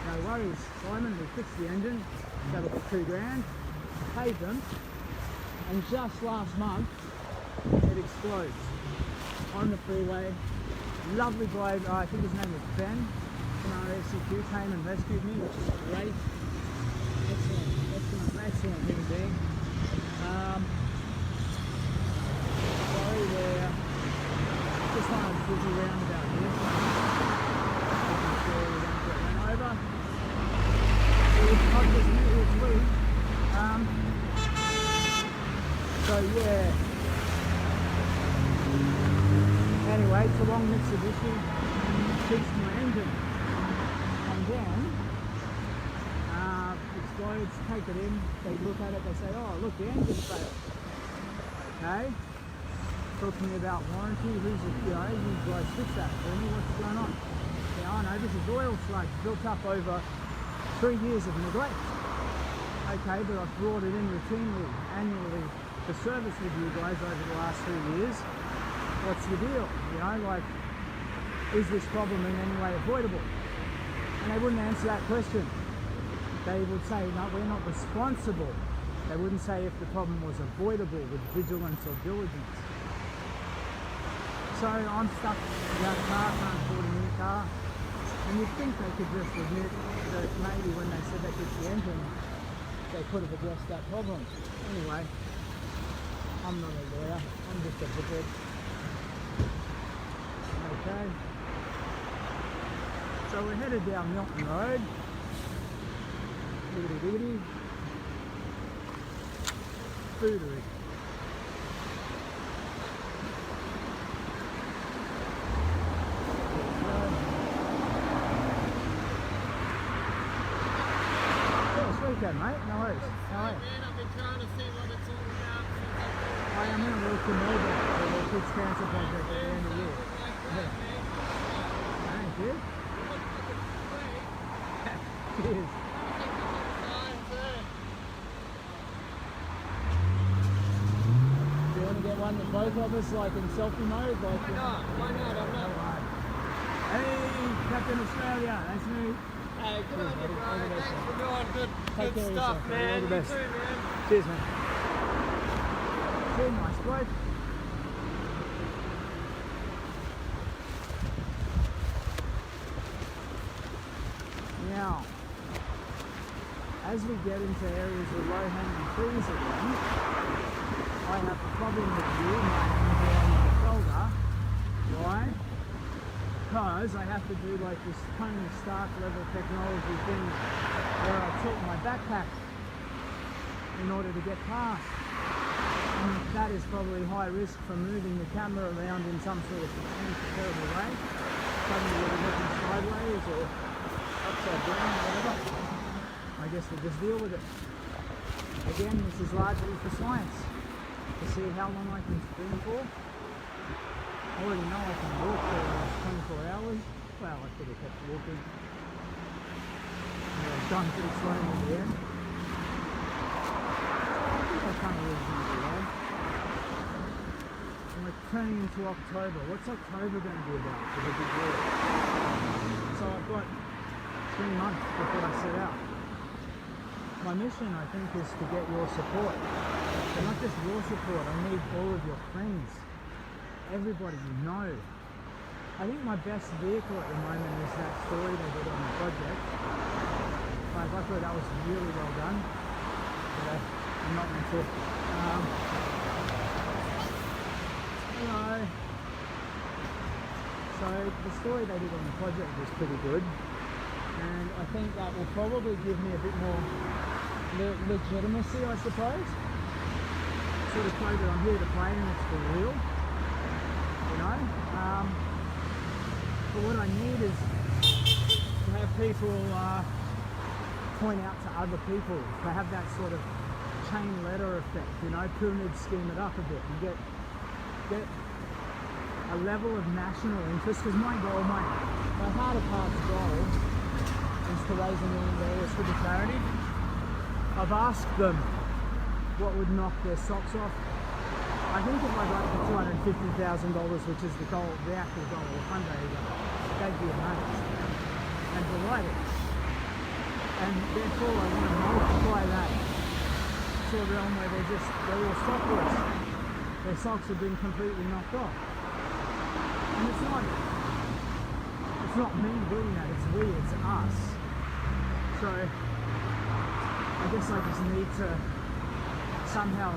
No worries, Simon, we fixed the engine. That was $2 grand. Paid them. And just last month, it explodes on the freeway. Lovely bloke, I think his name was Ben from RSCQ, came and rescued me, which is great. Excellent human being. Sorry, we're just on a busy roundabout here. Making sure we don't get run over. It's not just me, it's we. So yeah. great, it's a long Mitsubishi, fixed my engine. And then, explodes, take it in, they look at it, they say, oh look, the engine failed. Okay, talk to me about warranty, who's it, you guys fix that for me, what's going on? Yeah, I know, this is oil sludge built up over 3 years of neglect. Okay, but I've brought it in routinely, annually, for service with you guys over the last 3 years. What's the deal? You know, like, is this problem in any way avoidable? And they wouldn't answer that question. They would say, no, we're not responsible. They wouldn't say if the problem was avoidable with vigilance or diligence. So I'm stuck without a car, can't afford a new car. And you'd think they could just admit that maybe when they said they fixed the engine, they could have addressed that problem. Anyway, I'm not a lawyer, I'm just a bookhead. Okay. So we're headed down Milton Road. Wiggity wiggity. Foodery. Okay, mate, no worries. How are you? I've been trying to see what it's all about. I am going to work in Melbourne for the Kids Cancer Project at the end of the year. Thank you. Cheers. Do you want to get one with both of us, like in selfie mode? Like, Why not? I'm not. Alright. Hey, Captain Australia, nice to meet you. Hey, good on you, bro. Thanks for doing Take good care of stuff, yourself, man. all the best. You too, man. Cheers, man. Cheers, nice bloke. Now, as we get into areas with low-hanging trees again, I have a problem with you, my hand on my shoulder. Why? Because I have to do like this Tony Stark level technology thing where I tilt my backpack in order to get past. And that is probably high risk for moving the camera around in some sort of substantial terrible way. Suddenly you're looking sideways or upside down or whatever. I guess we'll just deal with it. Again, this is largely for science. To see how long I can stream for. I already know I can walk for 24 hours. Well, I could have kept walking. Yeah, I've done pretty slowly at the end. I think I've come a reasonably well. I'm like turning into October. What's October going to be about for the big war? So I've got 3 months before I set out. My mission, I think, is to get your support. But not just your support, I need all of your friends. Everybody you know. I think my best vehicle at the moment is that story they did on the project. Like, I thought that was really well done. But I'm not meant to. Anyway. So the story they did on the project was pretty good. And I think that will probably give me a bit more legitimacy, I suppose. Sort of show that I'm here to play and it's for real. You know, but what I need is to have people point out to other people, to have that sort of chain letter effect, you know, pyramid scheme it up a bit and get a level of national interest, because my goal, my heart of hearts goal is to raise $1 million for the charity. I've asked them what would knock their socks off. I think if I got to $250,000, which is the goal, the actual goal of the fundraiser, they'd be amazed and delighted. And therefore I want to multiply that to a realm where they're all sockless. Their socks have been completely knocked off. And it's not me doing that, it's we, it's us. So I guess I just need to somehow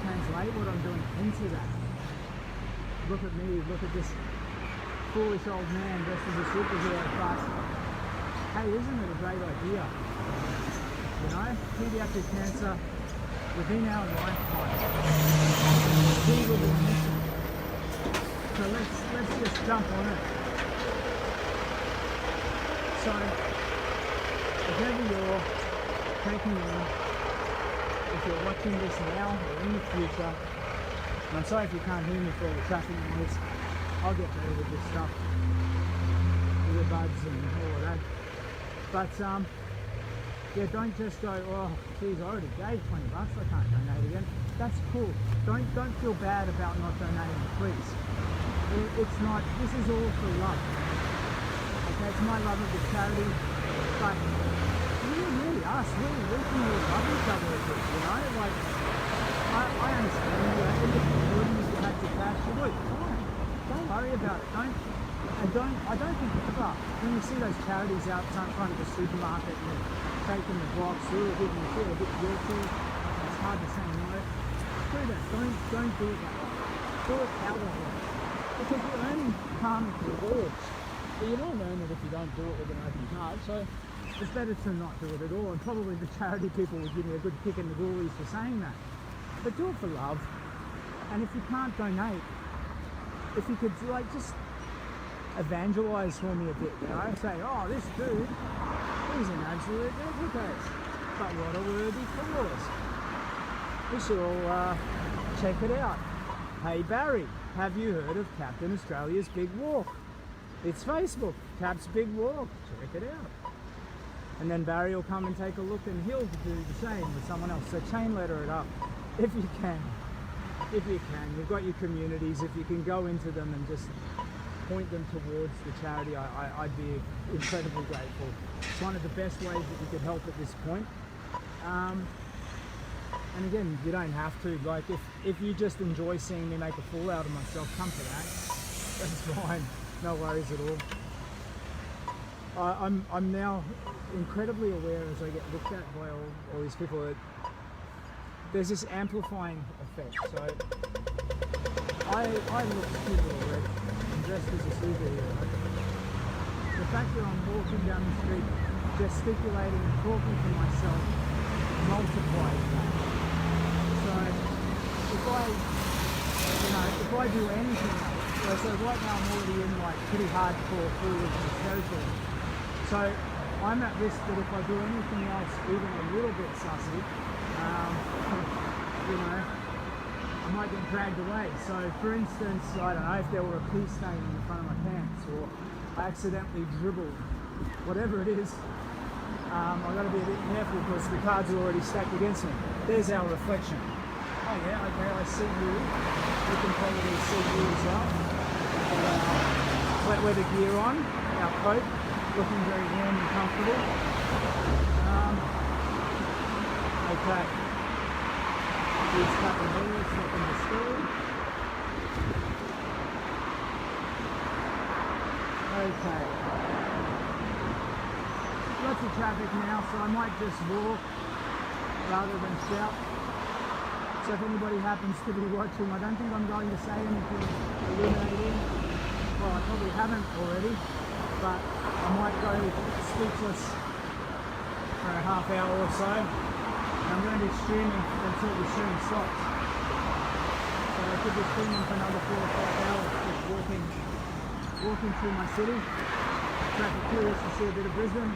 translate what I'm doing into that. Look at me, look at this foolish old man dressed as a superhero, but hey, isn't it a great idea? You know, pediatric cancer within our lifetime. We will be missing. So let's just jump on it. So if ever you're taking in, if you're watching this now or in the future, and I'm sorry if you can't hear me for all the traffic noise, I'll get better with this stuff, earbuds and all of that. But yeah, don't just go, oh geez, I already gave $20, I can't donate again. That's cool. Don't feel bad about not donating, please. It's not, this is all for love. Okay, it's my love of the charity, but really us, we can all love each other a bit, you know? Like, I understand, you know, if you would, if you had your cash, you would, fine. Don't worry about it, I don't think ever, when you see those charities out front of the supermarket and they're taking the box, you feel a bit guilty, it's hard to say no. Do that, don't do it that way. Do it our way. Because you're earning karmic rewards. But you won't earn it if you don't do it with an open heart, so it's better to not do it at all. And probably the charity people will give me a good kick in the goalies for saying that. But do it for love. And if you can't donate, if you could like just evangelize for me a bit, you know, say, oh, this dude, he's an absolute educator. But what a worthy cause. We should all check it out. Hey Barry, have you heard of Captain Australia's Big Walk? It's Facebook, Cap's Big Walk, check it out. And then Barry will come and take a look and he'll do the same with someone else. So chain letter it up, if you can. If you can, you've got your communities, if you can go into them and just point them towards the charity, I'd be incredibly grateful. It's one of the best ways that you could help at this point. And again, you don't have to, like if you just enjoy seeing me make a fool out of myself, come to that. That's fine, no worries at all. I'm now incredibly aware as I get looked at by all these people that there's this amplifying effect. So I look stupid already. I'm dressed as a superhero. The fact that I'm walking down the street, gesticulating and talking to myself multiplies that. So if I do anything else, so right now I'm already in like pretty hardcore foolishness territory. So I'm at risk that if I do anything else even a little bit sussy, you know, I might get dragged away. So for instance, I don't know, if there were a pee stain on the front of my pants or I accidentally dribbled, whatever it is, I've got to be a bit careful because the cards are already stacked against me. There's our reflection. Oh yeah, okay, I see you. We can probably see you as well. Wet weather gear on, our coat, looking very warm and comfortable. Okay. Here's Captain Hall, stopping the store. Okay. Lots of traffic now, so I might just walk rather than shout. So if anybody happens to be watching, I don't think I'm going to say anything illuminating. Well, I probably haven't already, but I might go speechless for a half hour or so. I'm going to be streaming until the stream stops. So I could be streaming for another 4 or 5 hours, just walking through my city. Traffic curious to see a bit of Brisbane,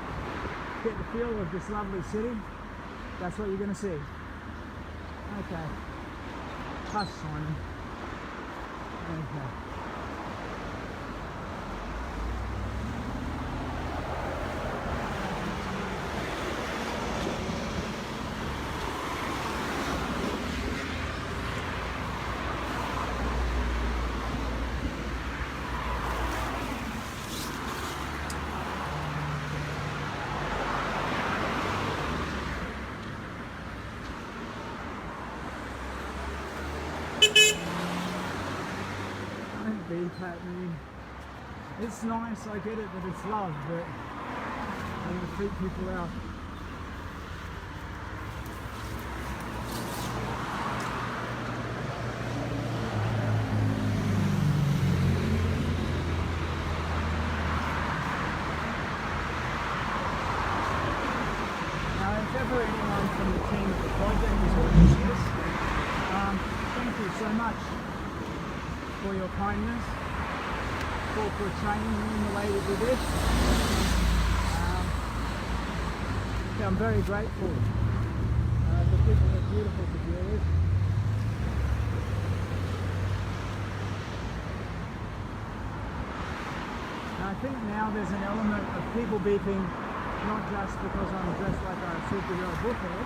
get the feel of this lovely city. That's what you're going to see. Okay. Hush, Simon. Okay. Happening. It's nice, I get it that it's love, but I'm going to freak people out. Now, if ever anyone from the team of the project is watching this, thank you so much for your kindness. corporate training in the way we do this. Yeah, I'm very grateful. The people are beautiful to deal with. And I think now there's an element of people beeping, not just because I'm dressed like a superhero bookhead,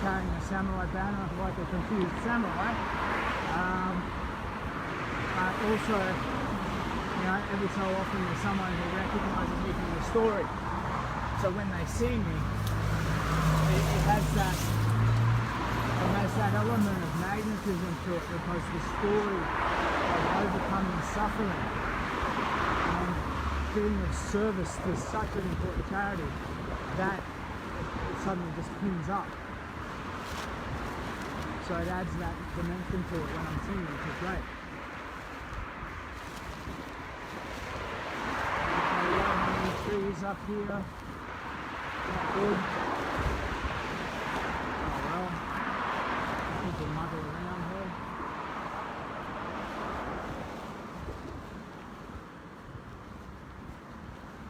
carrying a samurai banner like a confused samurai, but also, you know, every so often there's someone who recognises me from the story. So when they see me, it has that element of magnetism to it, because the story of overcoming suffering and doing of service to such an important charity, that it suddenly just pins up. So it adds that dimension to it when I'm singing, which is great. Okay, we don't have any trees up here. Not good. Oh well. I think we'll muddle around here.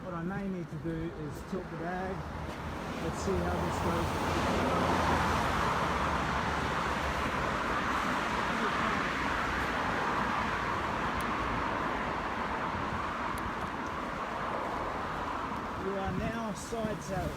What I may need to do is tilt the bag. Let's see how this goes. You are now side saddle.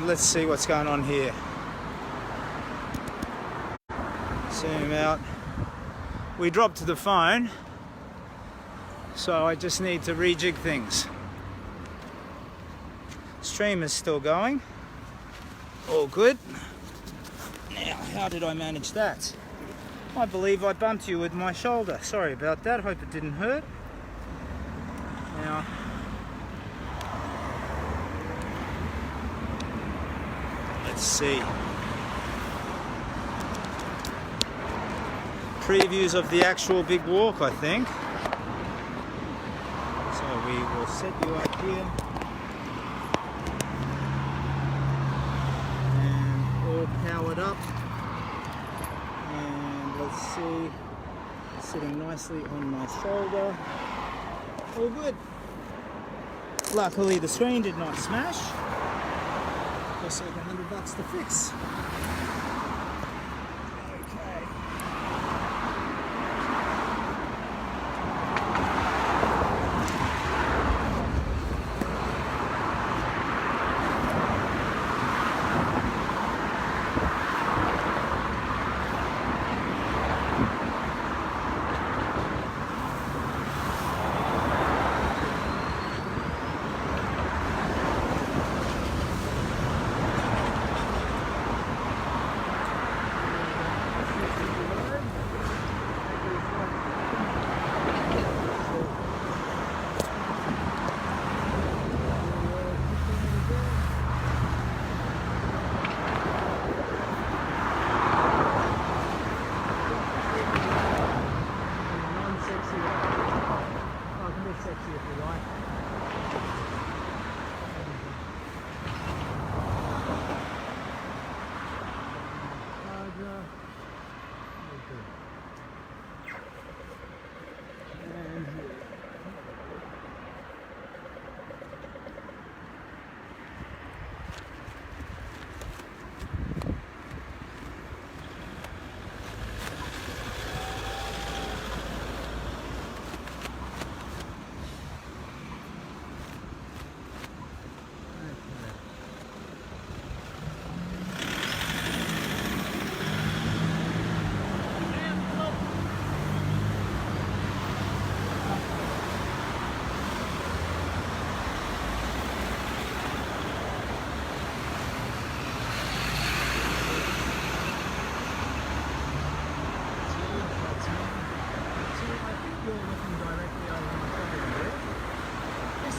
Let's see what's going on here. Zoom out. We dropped the phone, so I just need to rejig things. Stream is still going. All good. Now, how did I manage that? I believe I bumped you with my shoulder. Sorry about that. Hope it didn't hurt. Now, let's see. Previews of the actual big walk, I think. So we will set you up here. And all powered up. And let's see. Sitting nicely on my shoulder. All good. Luckily the screen did not smash. Cost like $100 to fix. Okay.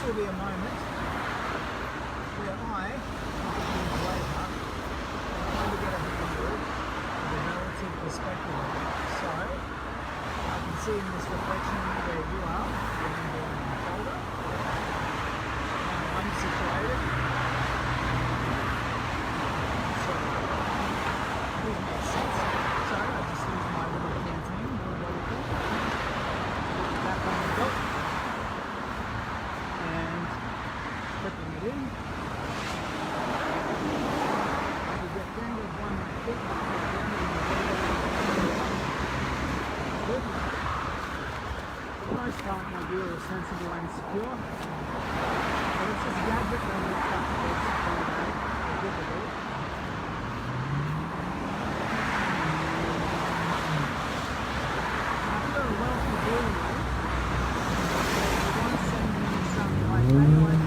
will be a moment where I, later, am trying to get a handle of the relative perspective of it. So, I can see in this reflection where you are, your hand on my shoulder, how I'm situated. So, it makes sense. So, I just use my little canteen, water bottle, back on the top, and putting it in. You get dangled one foot, good. For the most part, my gear is sensible and secure, but it's just gadget when it's stuff that's difficult. I've got a wealthy gear, once sent me some like analyze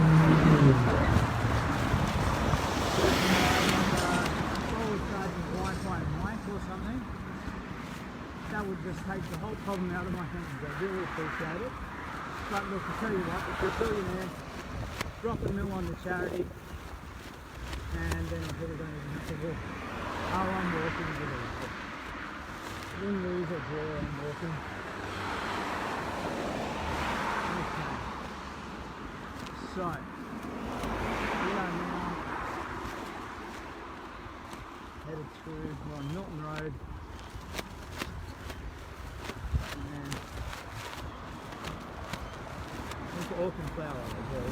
forward charging Wi-Fi mic or something. That would just take the whole problem out of my hands. I really appreciate it. But look, I tell you what, if you're a billionaire, drop a mill on the charity, and then people don't even have to walk. Oh, I'm walking, get it. Win, lose or draw, I'm walking. Okay. So, we are now headed through, we're on Milton Road. And into Auckland Flower as well.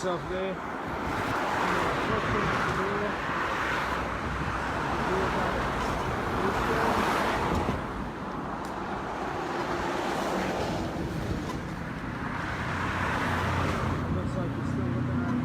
yourself there. Looks like you're still looking at it.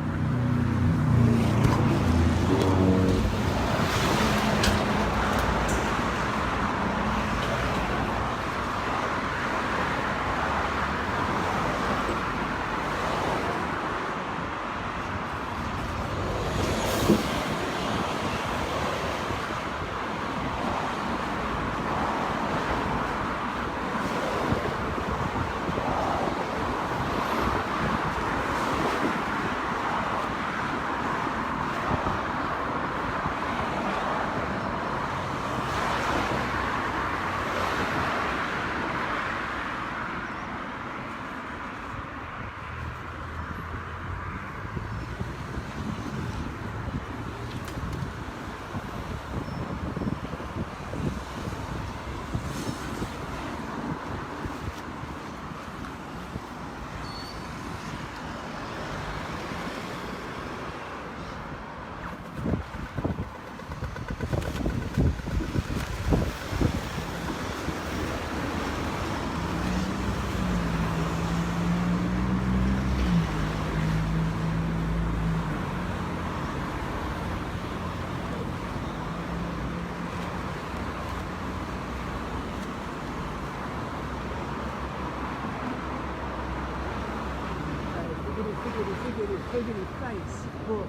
Figgity face. Look.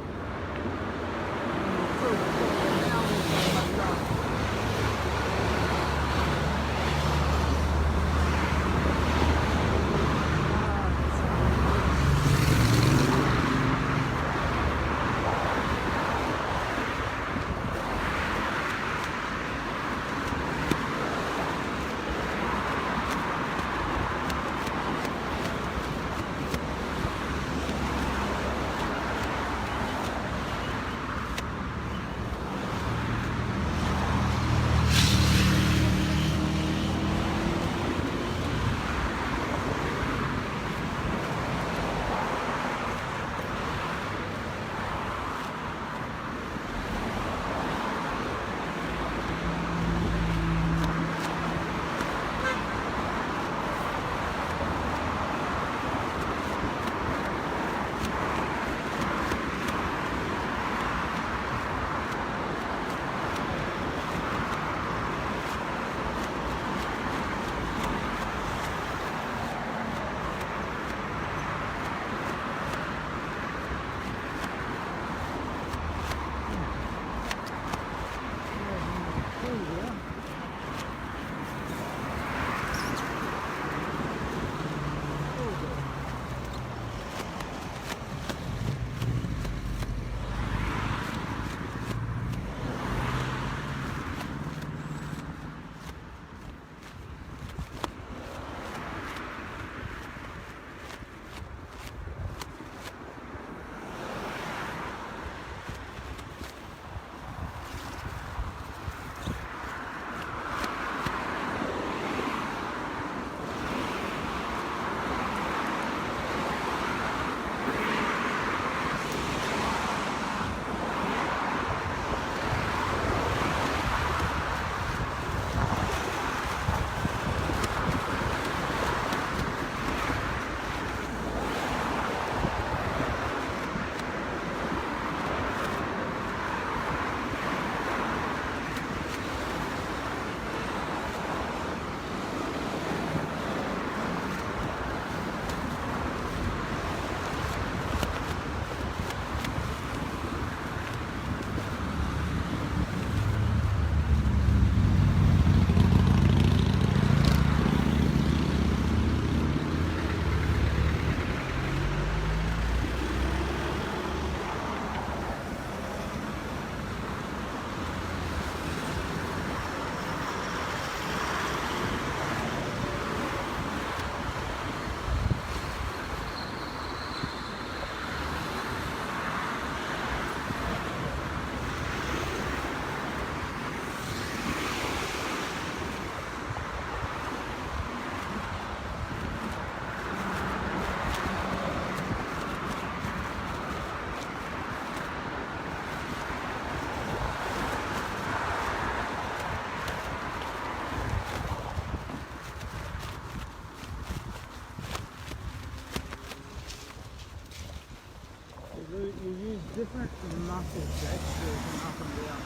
you use different muscle gestures and up and down.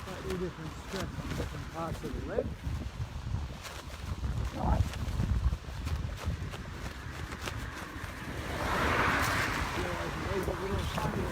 Slightly different stress on different parts of the leg. Realising these are little tiny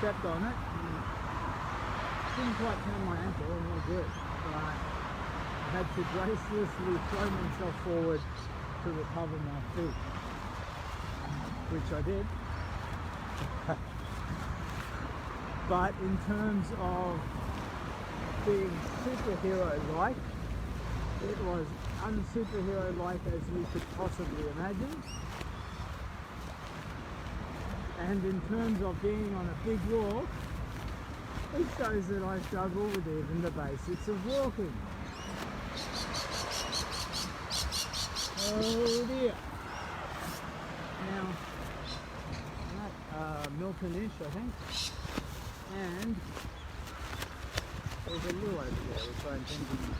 stepped on it. Didn't quite turn my ankle, no good. But I had to gracelessly throw myself forward to recover my feet, which I did. But in terms of being superhero-like, it was unsuperhero-like as you could possibly imagine. And in terms of being on a big walk, it shows that I struggle with even the basics of walking. Oh dear. Now, I'm at Milton-ish, I think. And there's a lure over there, which I'm thinking.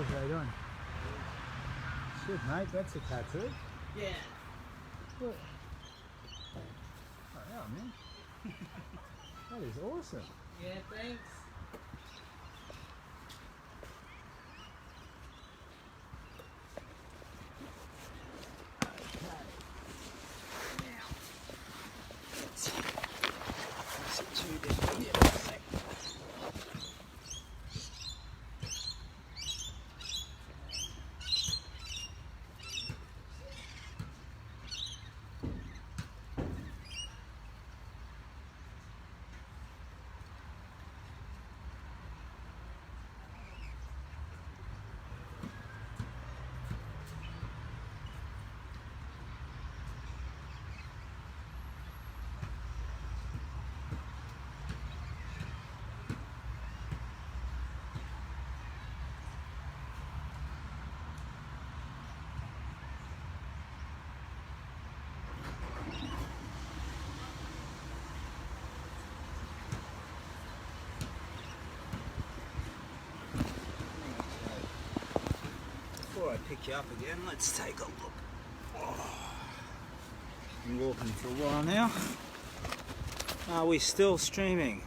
fellas, how you doing? Shit, mate, that's a tattoo. Yeah. What? Oh, yeah, man. That is awesome. Yeah, thanks. Before I pick you up again, let's take a look. Been walking for a while now. Are we still streaming?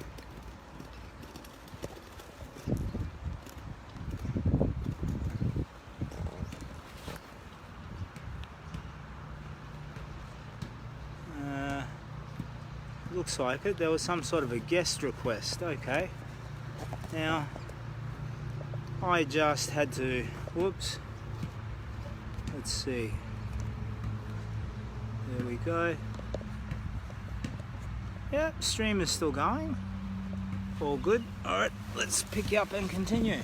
Looks like it. There was some sort of a guest request. Okay. Now, I just had to, whoops. Let's see. There we go. Yep, stream is still going. All good. Alright, let's pick you up and continue.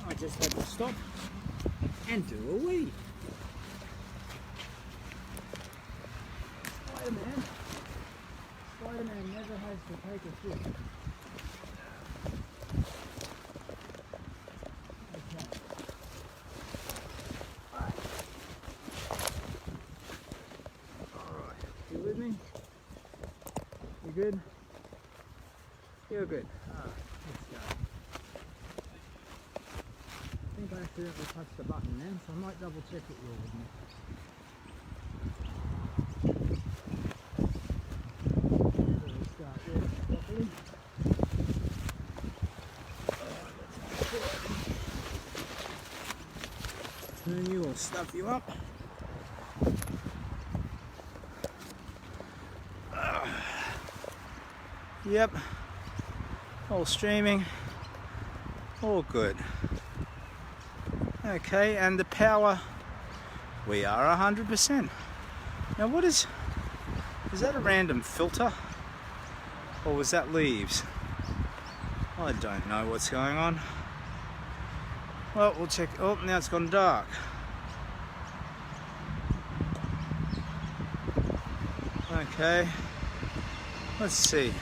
I just had to stop and do a wee. Spider-Man. Spider-Man never has to take a shit. Okay. Alright. You with me? You good? You're good. Alright, let's go. I think I accidentally touched the button then, so I might double check that you're with me. Turn you or stuff you up. Yep, all streaming, all good. Okay, and the power, we are 100%. Now what is that a random filter? Or was that leaves? I don't know what's going on. Well, we'll check. Oh, now it's gone dark. Okay, let's see.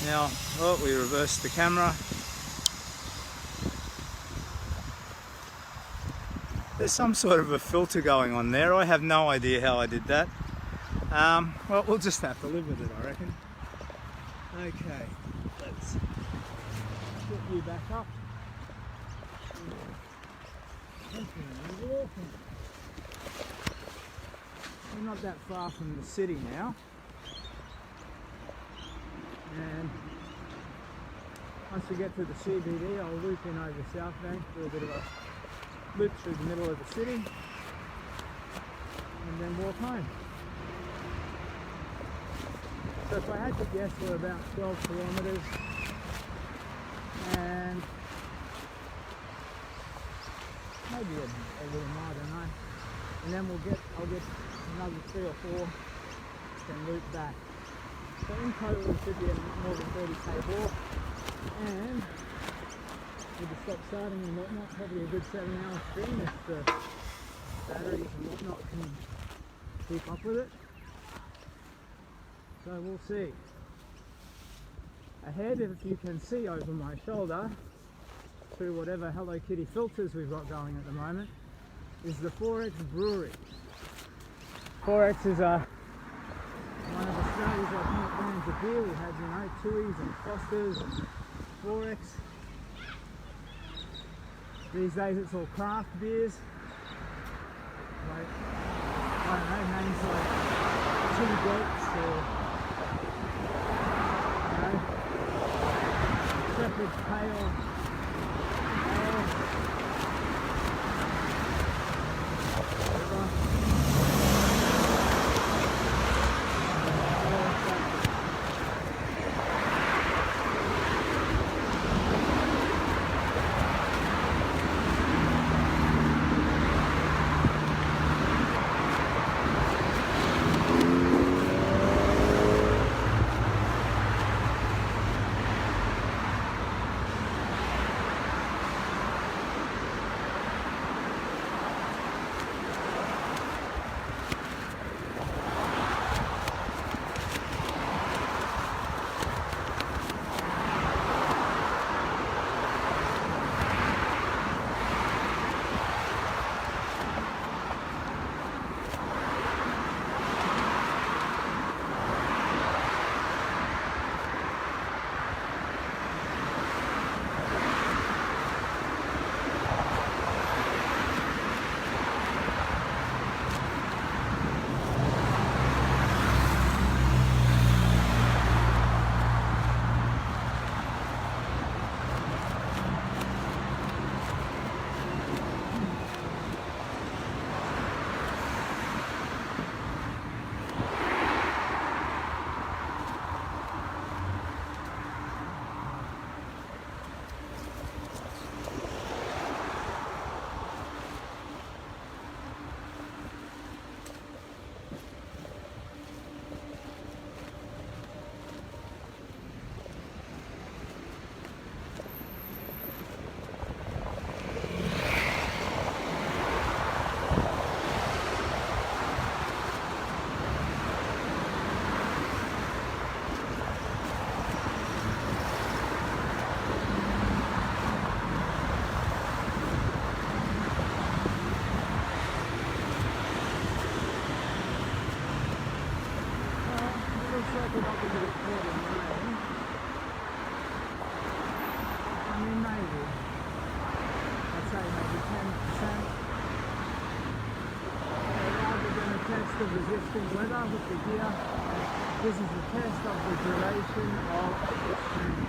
Now, oh, we reversed the camera. There's some sort of a filter going on there. I have no idea how I did that. Well, we'll just have to live with it, I reckon. Okay, let's get you back up. We're not that far from the city now. And once we get to the CBD, I'll loop in over South Bank, do a bit of a loop through the middle of the city, and then walk home. So if I had to guess, we're about 12 kilometres, and maybe a little more, I don't know. And then I'll get another 3 or 4, then loop back. So in total it should be a more than 30k walk, and with the stop starting and whatnot, probably a good 7-hour stream if the batteries and whatnot can keep up with it. So we'll see. Ahead, if you can see over my shoulder, through whatever Hello Kitty filters we've got going at the moment, is the 4X brewery. 4X is one of Australia's iconic brands the beer. We had, you know, Tui's and Foster's and Forex. These days it's all craft beers. Like, I don't know, names like Chili Goats or, you know, Shepherd's Pale Ale. Of resisting weather with the gear. This is a test of the duration of extreme.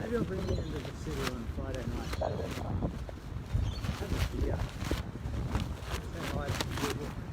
Maybe I'll bring you into the city on Friday night. Have a beer. Say hi to people.